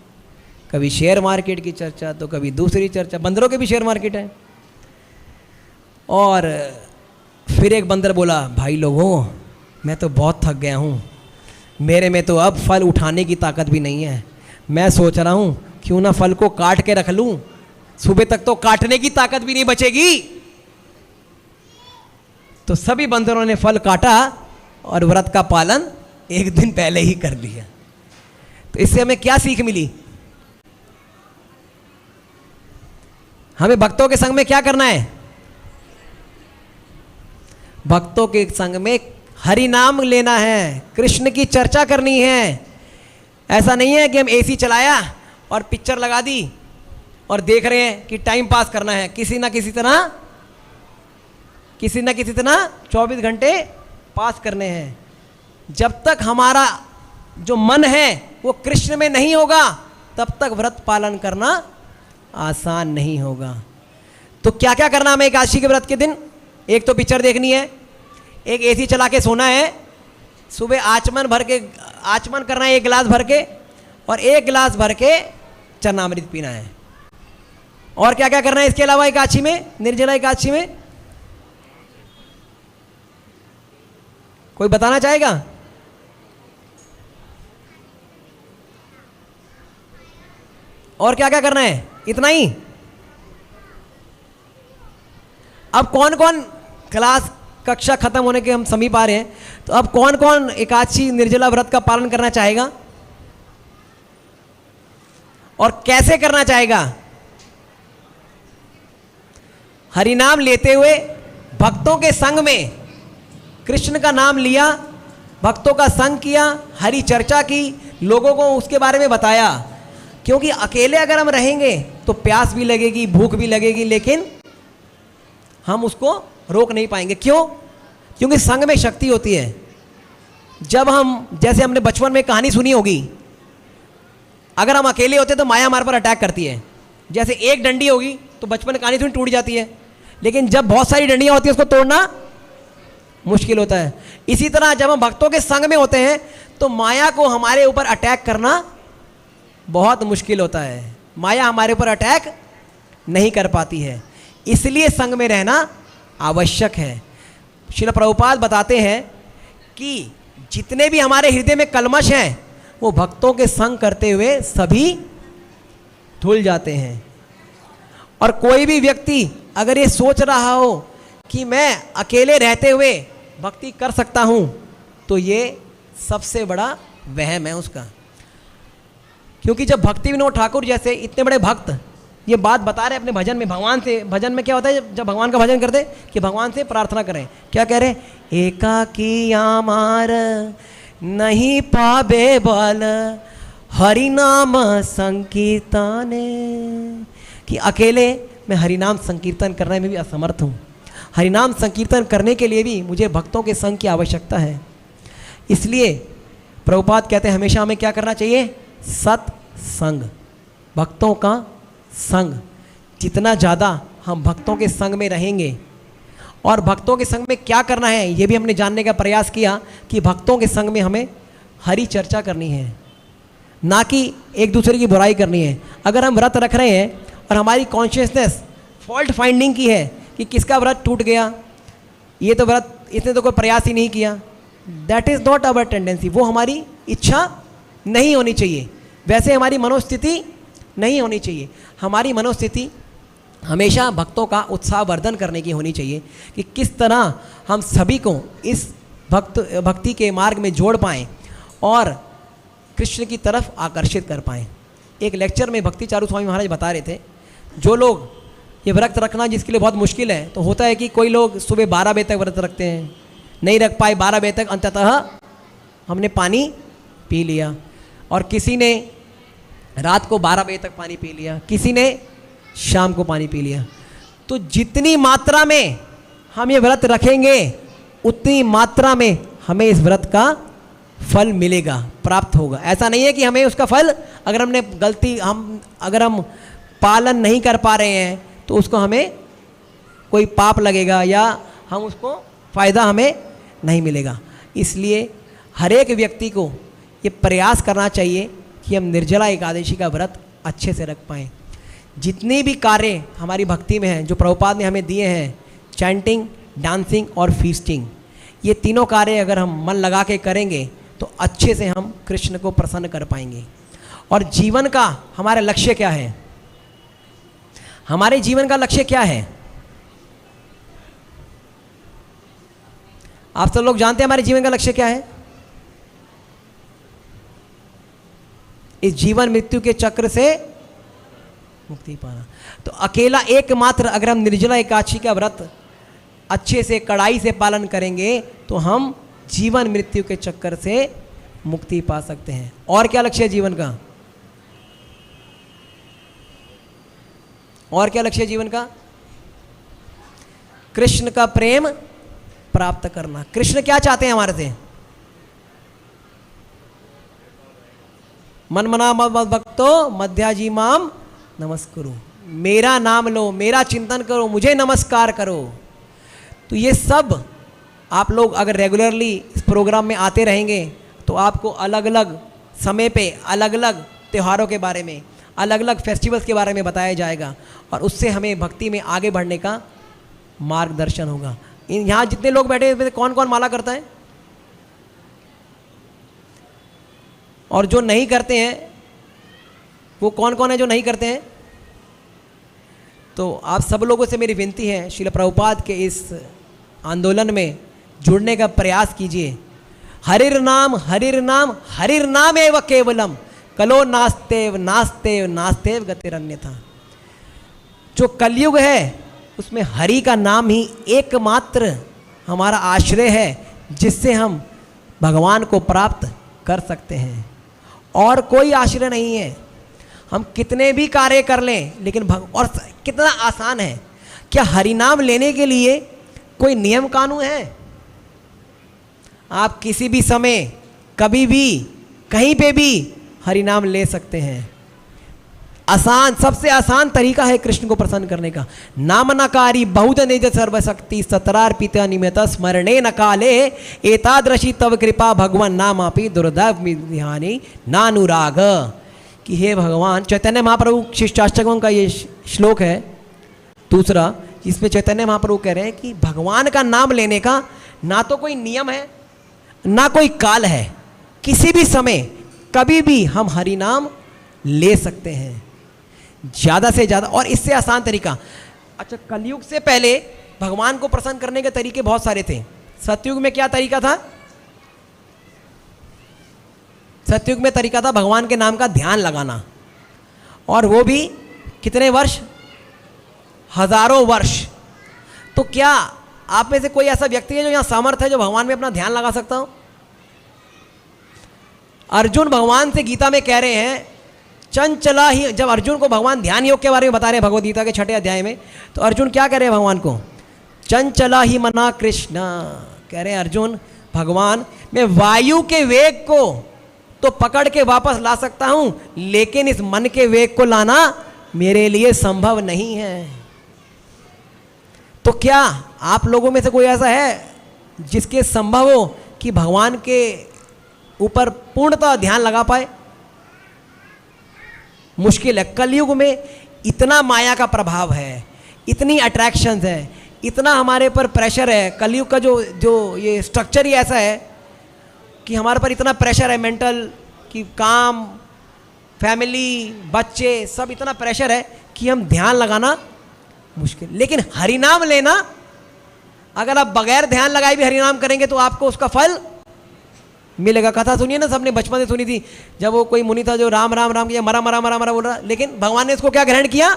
कभी शेयर मार्केट की चर्चा तो कभी दूसरी चर्चा, बंदरों के भी शेयर मार्केट है। और फिर एक बंदर बोला, भाई लोगों मैं तो बहुत थक गया हूँ, मेरे में तो अब फल उठाने की ताकत भी नहीं है, मैं सोच रहा हूँ क्यों ना फल को काट के रख लूँ, सुबह तक तो काटने की ताकत भी नहीं बचेगी। तो सभी बंदरों ने फल काटा और व्रत का पालन एक दिन पहले ही कर लिया। तो इससे हमें क्या सीख मिली? हमें भक्तों के संग में क्या करना है? भक्तों के संग में हरि नाम लेना है, कृष्ण की चर्चा करनी है। ऐसा नहीं है कि हम एसी चलाया और पिक्चर लगा दी और देख रहे हैं कि टाइम पास करना है, किसी ना किसी तरह 24 घंटे पास करने हैं। जब तक हमारा जो मन है वो कृष्ण में नहीं होगा तब तक व्रत पालन करना आसान नहीं होगा। तो क्या क्या करना हमें एकादशी के व्रत के दिन? एक तो पिक्चर देखनी है, एक एसी चला के सोना है, सुबह आचमन करना है 1 गिलास भर के, और 1 गिलास भर के चरणामृत पीना है। और क्या क्या करना है इसके अलावा एकादशी में, निर्जला एकादशी में? कोई बताना चाहेगा? और क्या क्या करना है? इतना ही? अब कौन कौन, क्लास कक्षा खत्म होने के हम समीप आ रहे हैं, तो अब कौन कौन एकादशी निर्जला व्रत का पालन करना चाहेगा और कैसे करना चाहेगा? हरिनाम लेते हुए भक्तों के संग में, कृष्ण का नाम लिया, भक्तों का संग किया, हरि चर्चा की, लोगों को उसके बारे में बताया। क्योंकि अकेले अगर हम रहेंगे तो प्यास भी लगेगी, भूख भी लगेगी, लेकिन हम उसको रोक नहीं पाएंगे। क्यों? क्योंकि संग में शक्ति होती है। जब हम, जैसे हमने बचपन में कहानी सुनी होगी, अगर हम अकेले होते तो माया हमारे पर अटैक करती है। जैसे एक डंडी होगी तो बचपन में कहानी सुनी टूट जाती है, लेकिन जब बहुत सारी डंडियां होती है उसको तोड़ना मुश्किल होता है। इसी तरह जब हम भक्तों के संग में होते हैं तो माया को हमारे ऊपर अटैक करना बहुत मुश्किल होता है, माया हमारे ऊपर अटैक नहीं कर पाती है। इसलिए संग में रहना आवश्यक है। श्रील प्रभुपाद बताते हैं कि जितने भी हमारे हृदय में कलमश हैं वो भक्तों के संग करते हुए सभी धुल जाते हैं। और कोई भी व्यक्ति अगर ये सोच रहा हो कि मैं अकेले रहते हुए भक्ति कर सकता हूँ, तो ये सबसे बड़ा वहम है उसका। क्योंकि जब भक्ति विनोद ठाकुर जैसे इतने बड़े भक्त ये बात बता रहे अपने भजन में, भगवान से, भजन में क्या होता है जब भगवान का भजन करते कि भगवान से प्रार्थना करें, क्या कह रहे? एकाकी आमार नहीं पाबे बल हरिनाम संकीर्तने, कि अकेले मैं हरिनाम संकीर्तन करने में भी असमर्थ हूँ, हरिनाम संकीर्तन करने के लिए भी मुझे भक्तों के संग की आवश्यकता है। इसलिए प्रभुपाद कहते हैं हमेशा हमें क्या करना चाहिए? सत्संग, भक्तों का संग। जितना ज़्यादा हम भक्तों के संग में रहेंगे, और भक्तों के संग में क्या करना है ये भी हमने जानने का प्रयास किया कि भक्तों के संग में हमें हरि चर्चा करनी है, ना कि एक दूसरे की बुराई करनी है। अगर हम व्रत रख रहे हैं और हमारी कॉन्शियसनेस फॉल्ट फाइंडिंग की है कि किसका व्रत टूट गया, ये तो व्रत, इसने तो कोई प्रयास ही नहीं किया, that is not our tendency. वो हमारी इच्छा नहीं होनी चाहिए, वैसे हमारी मनोस्थिति नहीं होनी चाहिए। हमारी मनोस्थिति हमेशा भक्तों का उत्साहवर्धन करने की होनी चाहिए कि किस तरह हम सभी को इस भक्ति के मार्ग में जोड़ पाएँ और कृष्ण की तरफ आकर्षित कर पाएँ। एक लेक्चर में भक्ति चारू स्वामी महाराज बता रहे थे, जो लोग ये व्रत रखना जिसके लिए बहुत मुश्किल है, तो होता है कि कोई लोग सुबह 12 बजे तक व्रत रखते हैं, नहीं रख पाए 12 बजे तक, अंततः हमने पानी पी लिया, और किसी ने रात को 12 बजे तक पानी पी लिया, किसी ने शाम को पानी पी लिया। तो जितनी मात्रा में हम ये व्रत रखेंगे उतनी मात्रा में हमें इस व्रत का फल मिलेगा, प्राप्त होगा। ऐसा नहीं है कि हमें उसका फल अगर हमने अगर हम पालन नहीं कर पा रहे हैं तो उसको हमें कोई पाप लगेगा या हम उसको फ़ायदा हमें नहीं मिलेगा। इसलिए हर एक व्यक्ति को ये प्रयास करना चाहिए कि हम निर्जला एकादशी का व्रत अच्छे से रख पाएँ। जितने भी कार्य हमारी भक्ति में हैं जो प्रभुपाद ने हमें दिए हैं, चैंटिंग, डांसिंग और फीस्टिंग, ये तीनों कार्य अगर हम मन लगा के करेंगे तो अच्छे से हम कृष्ण को प्रसन्न कर पाएंगे। और जीवन का हमारा लक्ष्य क्या है? हमारे जीवन का लक्ष्य क्या है? आप सब लोग जानते हैं हमारे जीवन का लक्ष्य क्या है? इस जीवन मृत्यु के चक्र से मुक्ति पाना। तो अकेला एकमात्र अगर हम निर्जला एकादशी का व्रत अच्छे से कड़ाई से पालन करेंगे तो हम जीवन मृत्यु के चक्कर से मुक्ति पा सकते हैं। और क्या लक्ष्य है जीवन का? और क्या लक्ष्य है जीवन का? कृष्ण का प्रेम प्राप्त करना। कृष्ण क्या चाहते हैं हमारे से? मन मना मद भक्तो मध्याजी माम नमस्कुरु, मेरा नाम लो, मेरा चिंतन करो, मुझे नमस्कार करो। तो ये सब आप लोग अगर रेगुलरली इस प्रोग्राम में आते रहेंगे तो आपको अलग अलग समय पे अलग अलग त्योहारों के बारे में, अलग अलग फेस्टिवल्स के बारे में बताया जाएगा और उससे हमें भक्ति में आगे बढ़ने का मार्गदर्शन होगा। यहाँ जितने लोग बैठे हैं कौन कौन माला करता है? और जो नहीं करते हैं वो कौन कौन है जो नहीं करते हैं? तो आप सब लोगों से मेरी विनती है, श्रील प्रभुपाद के इस आंदोलन में जुड़ने का प्रयास कीजिए। हरिर नाम एव केवलम, कलो नास्तेव नास्तेव नास्तेव गतिरन्यथा। जो कलयुग है उसमें हरि का नाम ही एकमात्र हमारा आश्रय है जिससे हम भगवान को प्राप्त कर सकते हैं, और कोई आश्रय नहीं है। हम कितने भी कार्य कर लें लेकिन और कितना आसान है। क्या हरि नाम लेने के लिए कोई नियम कानून है? आप किसी भी समय कभी भी कहीं पे भी हरि नाम ले सकते हैं। आसान, सबसे आसान तरीका है कृष्ण को प्रसन्न करने का। नाम नकारी बहुत निज सर्वशक्ति सतरार्पित निमित स्मरणे न काले एतादृशी तव कृपा भगवान नामापि दुर्दैव विहानी नानुराग। कि हे भगवान, चैतन्य महाप्रभु शिष्टाष्टकम का ये श्लोक है दूसरा, जिसमें चैतन्य महाप्रभु कह रहे हैं कि भगवान का नाम लेने का ना तो कोई नियम है ना कोई काल है, किसी भी समय कभी भी हम हरि नाम ले सकते हैं ज़्यादा से ज़्यादा। और इससे आसान तरीका, अच्छा कलयुग से पहले भगवान को प्रसन्न करने के तरीके बहुत सारे थे। सतयुग में क्या तरीका था? सतयुग में तरीका था भगवान के नाम का ध्यान लगाना, और वो भी कितने वर्ष? हजारों वर्ष। तो क्या आप में से कोई ऐसा व्यक्ति है जो यहाँ सामर्थ है जो भगवान में अपना ध्यान लगा सकता हो? अर्जुन भगवान से गीता में कह रहे हैं चंचला ही, जब अर्जुन को भगवान ध्यान योग के बारे में बता रहे हैं भगवद गीता के 6ठे अध्याय में, तो अर्जुन क्या कह रहे हैं भगवान को? चंचला ही मना कृष्ण। कह रहे हैं अर्जुन, भगवान मैं वायु के वेग को तो पकड़ के वापस ला सकता हूं, लेकिन इस मन के वेग को लाना मेरे लिए संभव नहीं है। तो क्या आप लोगों में से कोई ऐसा है जिसके संभव हो कि भगवान के ऊपर पूर्णतः ध्यान लगा पाए? मुश्किल है। कलयुग में इतना माया का प्रभाव है, इतनी अट्रैक्शंस है, इतना हमारे पर प्रेशर है। कलयुग का जो ये स्ट्रक्चर ही ऐसा है कि हमारे पर इतना प्रेशर है मेंटल, कि काम, फैमिली, बच्चे, सब इतना प्रेशर है कि हम ध्यान लगाना मुश्किल। लेकिन हरिनाम लेना, अगर आप बगैर ध्यान लगाए भी हरिनाम करेंगे तो आपको उसका फल मिलेगा। कथा सुनिए ना, सबने बचपन से सुनी थी, जब वो कोई मुनि था जो राम राम राम किया, मरा मरा मरा मरा बोल रहा, लेकिन भगवान ने इसको क्या ग्रहण किया?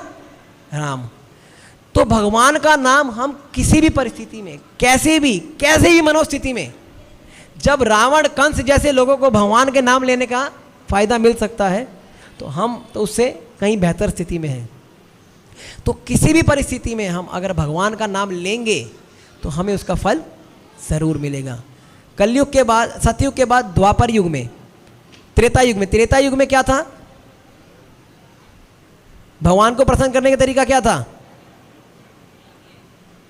राम। तो भगवान का नाम हम किसी भी परिस्थिति में, कैसे भी मनोस्थिति में, जब रावण कंस जैसे लोगों को भगवान के नाम लेने का फायदा मिल सकता है, तो हम तो उससे कहीं बेहतर स्थिति में हैं। तो किसी भी परिस्थिति में हम अगर भगवान का नाम लेंगे तो हमें उसका फल जरूर मिलेगा। कलयुग के बाद, सतयुग के बाद द्वापर युग में, त्रेता युग में क्या था? भगवान को प्रसन्न करने का तरीका क्या था?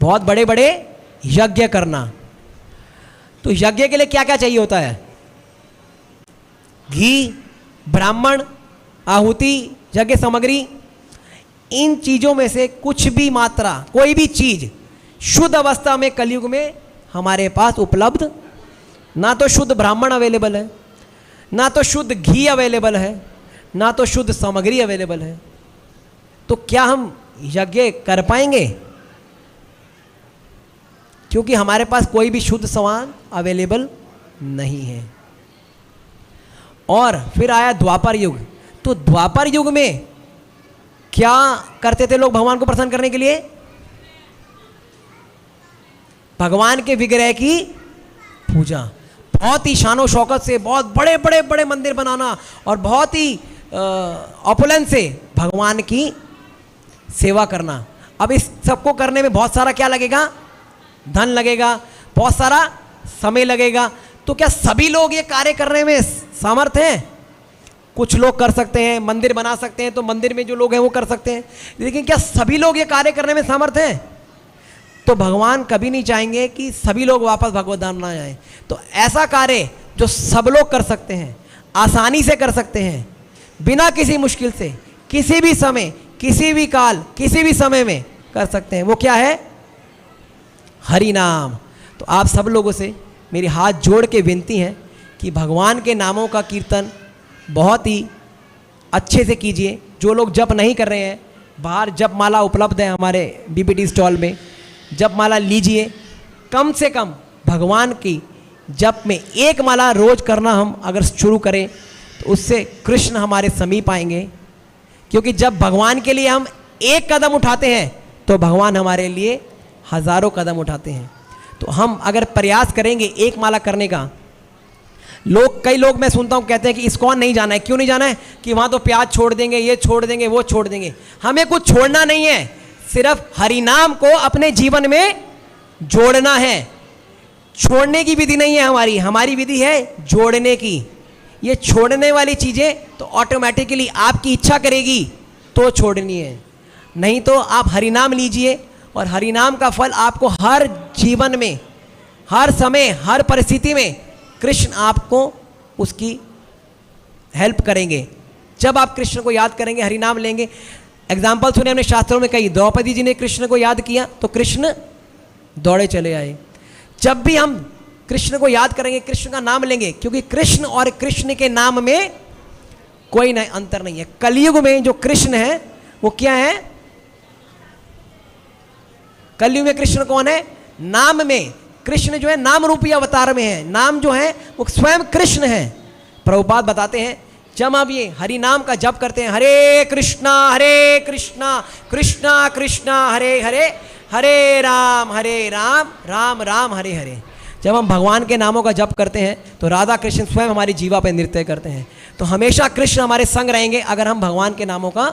बहुत बड़े बड़े यज्ञ करना। तो यज्ञ के लिए क्या क्या चाहिए होता है? घी, ब्राह्मण, आहुति, यज्ञ सामग्री। इन चीजों में से कुछ भी मात्रा, कोई भी चीज शुद्ध अवस्था में कलयुग में हमारे पास उपलब्ध, ना तो शुद्ध ब्राह्मण अवेलेबल है, ना तो शुद्ध घी अवेलेबल है, ना तो शुद्ध सामग्री अवेलेबल है। तो क्या हम यज्ञ कर पाएंगे? क्योंकि हमारे पास कोई भी शुद्ध सामान अवेलेबल नहीं है। और फिर आया द्वापर युग। तो द्वापर युग में क्या करते थे लोग भगवान को प्रसन्न करने के लिए? भगवान के विग्रह की पूजा, बहुत ही शानो शौकत से, बहुत बड़े बड़े बड़े मंदिर बनाना और बहुत ही ऑपुलेंस से भगवान की सेवा करना। अब इस सबको करने में बहुत सारा क्या लगेगा? धन लगेगा, बहुत सारा समय लगेगा। तो क्या सभी लोग ये कार्य करने में सामर्थ हैं? कुछ लोग कर सकते हैं, मंदिर बना सकते हैं, तो मंदिर में जो लोग हैं वो कर सकते हैं, लेकिन क्या सभी लोग ये कार्य करने में सामर्थ हैं? तो भगवान कभी नहीं चाहेंगे कि सभी लोग वापस भगवत धाम ना जाएं। तो ऐसा कार्य जो सब लोग कर सकते हैं, आसानी से कर सकते हैं, बिना किसी मुश्किल से, किसी भी समय, किसी भी काल, किसी भी समय में कर सकते हैं, वो क्या है? हरि नाम। तो आप सब लोगों से मेरी हाथ जोड़ के विनती है कि भगवान के नामों का कीर्तन बहुत ही अच्छे से कीजिए। जो लोग जप नहीं कर रहे हैं, बाहर जप माला उपलब्ध है हमारे बीपीटी स्टॉल में, जप माला लीजिए। कम से कम भगवान की जप में एक माला रोज करना हम अगर शुरू करें तो उससे कृष्ण हमारे समीप आएंगे। क्योंकि जब भगवान के लिए हम एक कदम उठाते हैं तो भगवान हमारे लिए हजारों कदम उठाते हैं। तो हम अगर प्रयास करेंगे एक माला करने का, कई लोग मैं सुनता हूँ कहते हैं कि इस्कॉन नहीं जाना है। क्यों नहीं जाना है? कि वहाँ तो प्याज छोड़ देंगे, ये छोड़ देंगे, वो छोड़ देंगे। हमें कुछ छोड़ना नहीं है, सिर्फ हरिनाम को अपने जीवन में जोड़ना है। छोड़ने की विधि नहीं है हमारी विधि है जोड़ने की। ये छोड़ने वाली चीज़ें तो ऑटोमेटिकली आपकी इच्छा करेगी तो छोड़नी है, नहीं तो आप हरिनाम लीजिए और हरिनाम का फल आपको हर जीवन में, हर समय, हर परिस्थिति में कृष्ण आपको उसकी हेल्प करेंगे। जब आप कृष्ण को याद करेंगे, हरिनाम लेंगे। एग्जाम्पल सुने हमने शास्त्रों में कही, द्रौपदी जी ने कृष्ण को याद किया तो कृष्ण दौड़े चले आए। जब भी हम कृष्ण को याद करेंगे, कृष्ण का नाम लेंगे, क्योंकि कृष्ण और कृष्ण के नाम में कोई अंतर नहीं है। कलयुग में जो कृष्ण है वो क्या है? कलयुग में कृष्ण कौन है? नाम में कृष्ण जो है नाम रूपी अवतार में है। नाम जो है वो स्वयं कृष्ण है। प्रभुपाद बताते हैं जब आप ये हरि नाम का जप करते हैं, हरे कृष्णा कृष्णा कृष्णा हरे हरे, हरे राम राम राम हरे हरे। जब हम भगवान के नामों का जप करते हैं तो राधा कृष्ण स्वयं हमारी जीवा पर नृत्य करते हैं। तो हमेशा कृष्ण हमारे संग रहेंगे अगर हम भगवान के नामों का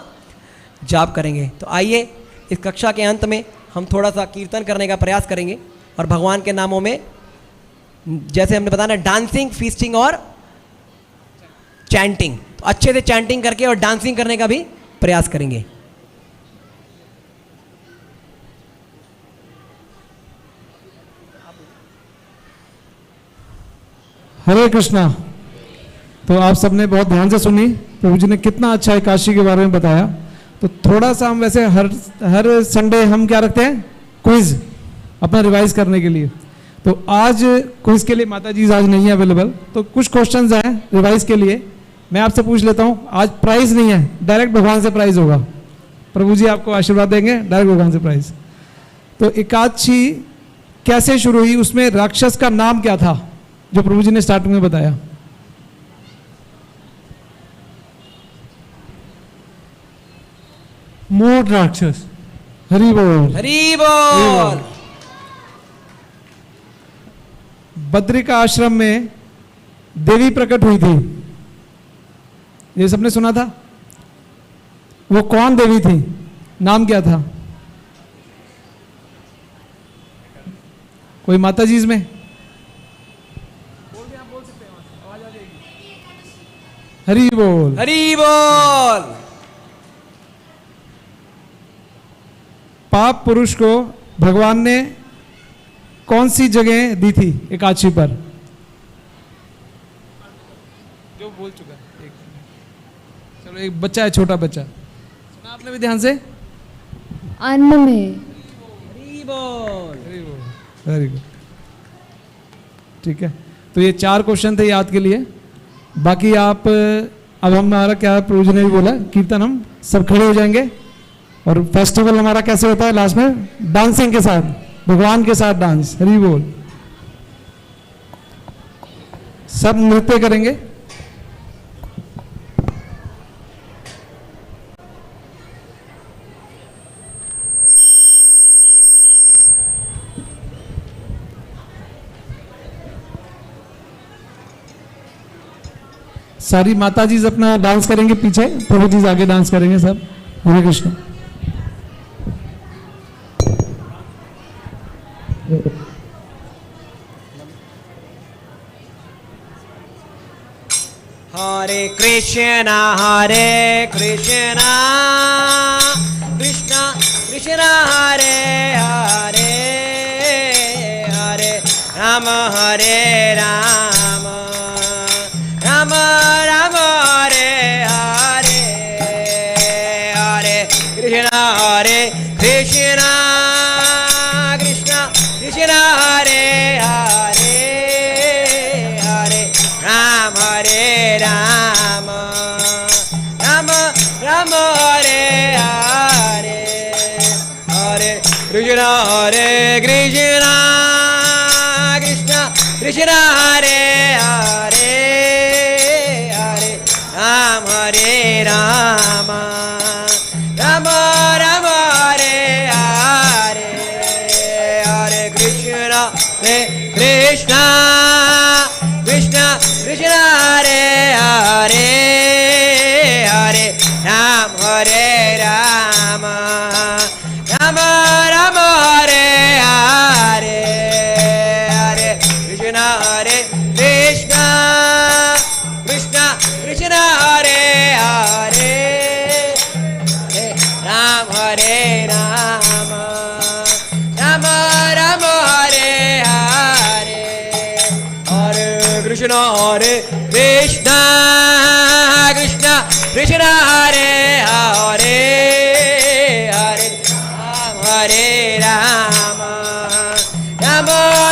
जाप करेंगे। तो आइए इस कक्षा के अंत में हम थोड़ा सा कीर्तन करने का प्रयास करेंगे और भगवान के नामों में जैसे हमने बताया डांसिंग, फीस्टिंग और चैंटिंग, तो अच्छे से चैंटिंग करके और डांसिंग करने का भी प्रयास करेंगे। हरे कृष्णा। तो आप सबने बहुत ध्यान से सुनी, प्रभु जी ने कितना अच्छा है काशी के बारे में बताया। तो थोड़ा सा हम वैसे हर संडे हम क्या रखते हैं? क्विज, अपना रिवाइज करने के लिए। तो आज क्विज के लिए माता जी आज नहीं है अवेलेबल, तो कुछ क्वेश्चंस हैं रिवाइज के लिए। मैं आपसे पूछ लेता हूं, आज प्राइज नहीं है, डायरेक्ट भगवान से प्राइज होगा। प्रभु जी आपको आशीर्वाद देंगे, डायरेक्ट होगा से प्राइज। तो एकादशी कैसे शुरू हुई, उसमें राक्षस का नाम क्या था जो प्रभु जी ने स्टार्टिंग में बताया? मोट राक्षस। हरि बोल। हरि बोल। बद्रिका आश्रम में देवी प्रकट हुई थी, ये सबने सुना था। वो कौन देवी थी, नाम क्या था? कोई माता जी इसमें? हरि बोल। हरि बोल। पाप पुरुष को भगवान ने कौन सी जगह दी थी एकादशी पर? जो बोल चुका है। चलो एक बच्चा है, छोटा बच्चा, सुना आपने भी ध्यान से? अन्न में। हरि बोल। वेरी गुड, ठीक है। तो ये 4 क्वेश्चन थे याद के लिए। बाकी आप अब हमारा क्या, प्रभु जी ने भी बोला कीर्तन, हम सब खड़े हो जाएंगे और फेस्टिवल हमारा कैसे होता है लास्ट में? डांसिंग के साथ, भगवान के साथ डांस। हरि बोल। सब नृत्य करेंगे। सारी माता जी अपना डांस करेंगे पीछे, प्रभु जी आगे डांस करेंगे सब। हरे कृष्ण। हरे कृष्णा कृष्ण कृष्ण हरे हरे, हरे राम राम राम राम हरे हरे, हरे कृष्ण कृष्ण कृष्ण हरे हरे, हरे राम राम राम राम हरे हरे, हरे कृष्ण कृष्ण कृष्ण हरे हरे, हरे राम राम राम राम हरे हरे, हरे कृष्ण कृष्ण कृष्ण कृष्ण हरे हरे, हरे राम राम राम राम हरे हरे, हरे कृष्ण कृष्ण कृष्ण कृष्ण हरे हरे, राम राम राम राम हरे हरे, हरे कृष्ण कृष्ण कृष्ण कृष्ण हरे हरे, हरे राम राम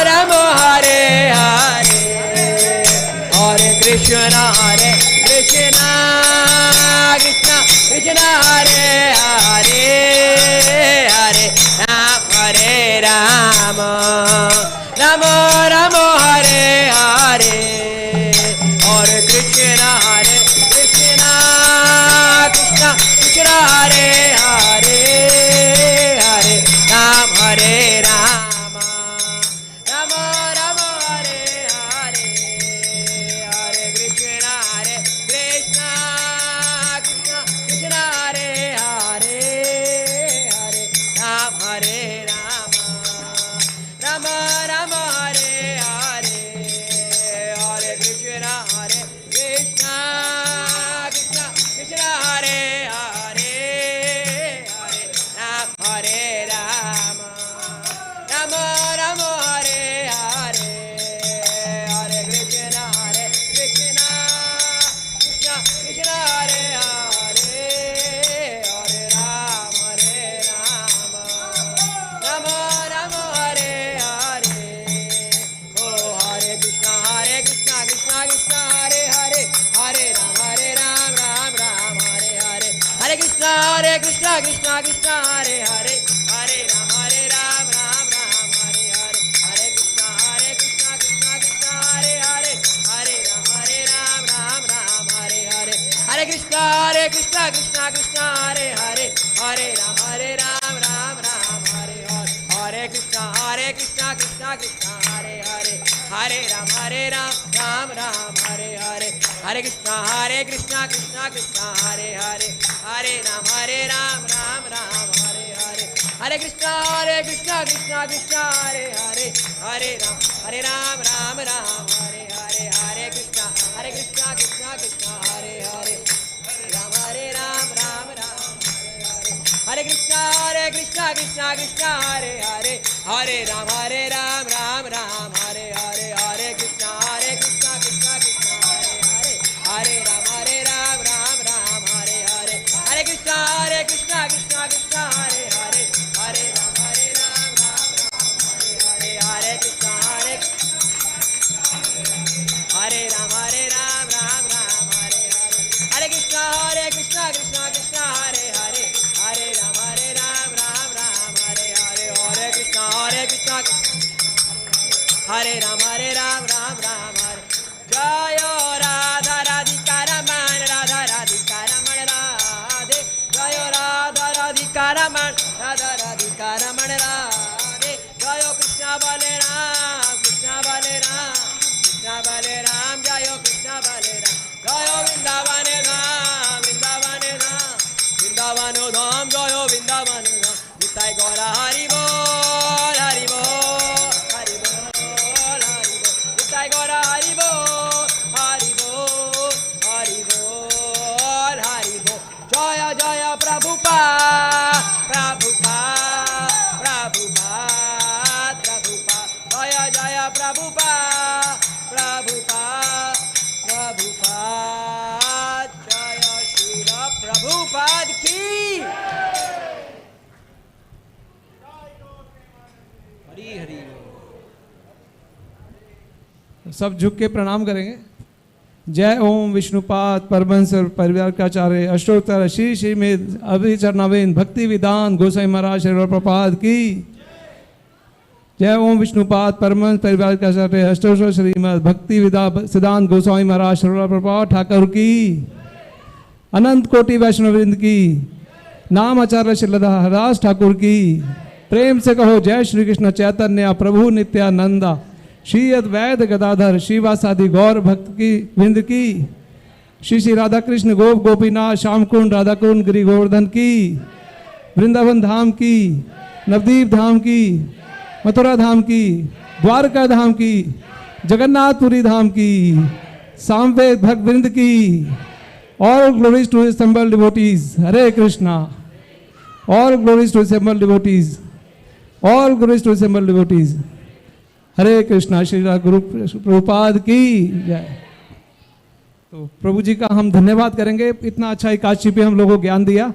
राम हरे हरे, हरे कृष्ण कृष्ण कृष्ण कृष्ण हरे हरे, हरे राम राम राम हरे हरे, हरे कृष्ण कृष्ण कृष्ण कृष्ण हरे हरे, हरे राम राम राम राम हरे हरे, हरे कृष्ण कृष्ण कृष्ण कृष्ण हरे हरे, हरे राम राम राम हरे हरे, हरे कृष्ण कृष्ण कृष्णा कृष्णा कृष्णा हरे हरे हरे राम राम राम हरे हरे हरे कृष्णा कृष्णा कृष्णा हरे हरे हरे राम राम राम हरे हरे हरे कृष्णा कृष्णा कृष्णा हरे हरे हरे राम राम राम हरे हरे हरे कृष्णा कृष्णा कृष्णा हरे हरे हरे राम राम राम हरे हरे हरे कृष्णा कृष्णा कृष्णा हरे हरे हरे राम राम राम हरे हरे हरे कृष्णा कृष्णा कृष्णा हरे हरे हरे राम राम हरे हरे हरे कृष्णा कृष्णा कृष्णा हरे हरे राम राम राम हरे कृष्णा कृष्णा कृष्णा हरे हरे हरे राम राम हरे हरे हरे कृष्णा कृष्णा कृष्णा हरे हरे हरे राम राम हरे हरे हरे कृष्णा कृष्णा कृष्णा हरे हरे हरे राम राम हरे हरे हरे कृष्णा हरे राम राम हरे हरे हरे कृष्णा कृष्णा कृष्णा हरे हरे हरे राम राम हरे हरे हरे कृष्णा हरे राम राम हरे जय राधा राधिका रमण राधा राधिका रमण राधे जय राधा राधिका रमण राधा राधिका रमण राधे जय कृष्ण बलराम कृष्ण बलराम कृष्ण बलराम जय कृष्ण बलराम जय वृंदावन धाम वृंदावन धाम वृंदावन धाम जय वृंदावन धाम निताय गौर हरि बोल हरि बोल हरि बोल हरि बोल निताय गौर हरि बोल हरि बोल हरि बोल हरि बोल जय जय प्रभुपाद प्रभुपाद प्रभुपाद प्रभुपाद जय जय प्रभुपाद प्रभुपाद प्रभुपाद जय श्रील प्रभुपाद की हरि हरि सब झुक के प्रणाम करेंगे। जय ओम विष्णुपाद परमहंस परिवार का आचार्य अष्टोत्तर श्री श्रीमद अभिचरणाविंद भक्ति विधान गोसाई महाराज श्री प्रपाद की जय ओम विष्णुपाद परमहंस परिवार का आचार्य अष्टोत्तर श्रीमद भक्ति सिद्धांत गोस्वामी महाराज श्री प्रपाद ठाकुर की अनंत कोटि वैष्णववृंद की नाम आचार्य श्रीलता हरदास ठाकुर की प्रेम से कहो जय श्री कृष्ण चैतन्य प्रभु नित्यानंदा श्री अद्वैत गदाधर श्रीवासादि गौर भक्त की विंद की श्री श्री राधा कृष्ण गोप गोपीनाथ श्याम कुंड राधा कुंड गिरि गोवर्धन की वृंदावन धाम की नवदीप धाम की मथुरा धाम की द्वारका धाम की जगन्नाथपुरी धाम की सामवेद भक्त वृंद की all glories to assembled devotees Hare Krishna all glories to assembled devotees all glories to assembled devotees Hare Krishna Shri Guru Prabhupada की जय। तो प्रभु जी का हम धन्यवाद करेंगे, इतना अच्छा एकादशी पे हम लोगों को ज्ञान दिया।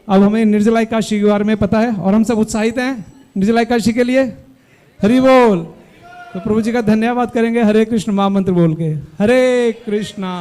अब हमें निर्जला एकादशी के बारे में पता है और हम सब उत्साहित हैं निर्जला एकादशी के लिए। हरि बोल। तो प्रभु जी का धन्यवाद करेंगे हरे कृष्ण महामंत्र बोल के। हरे कृष्णा।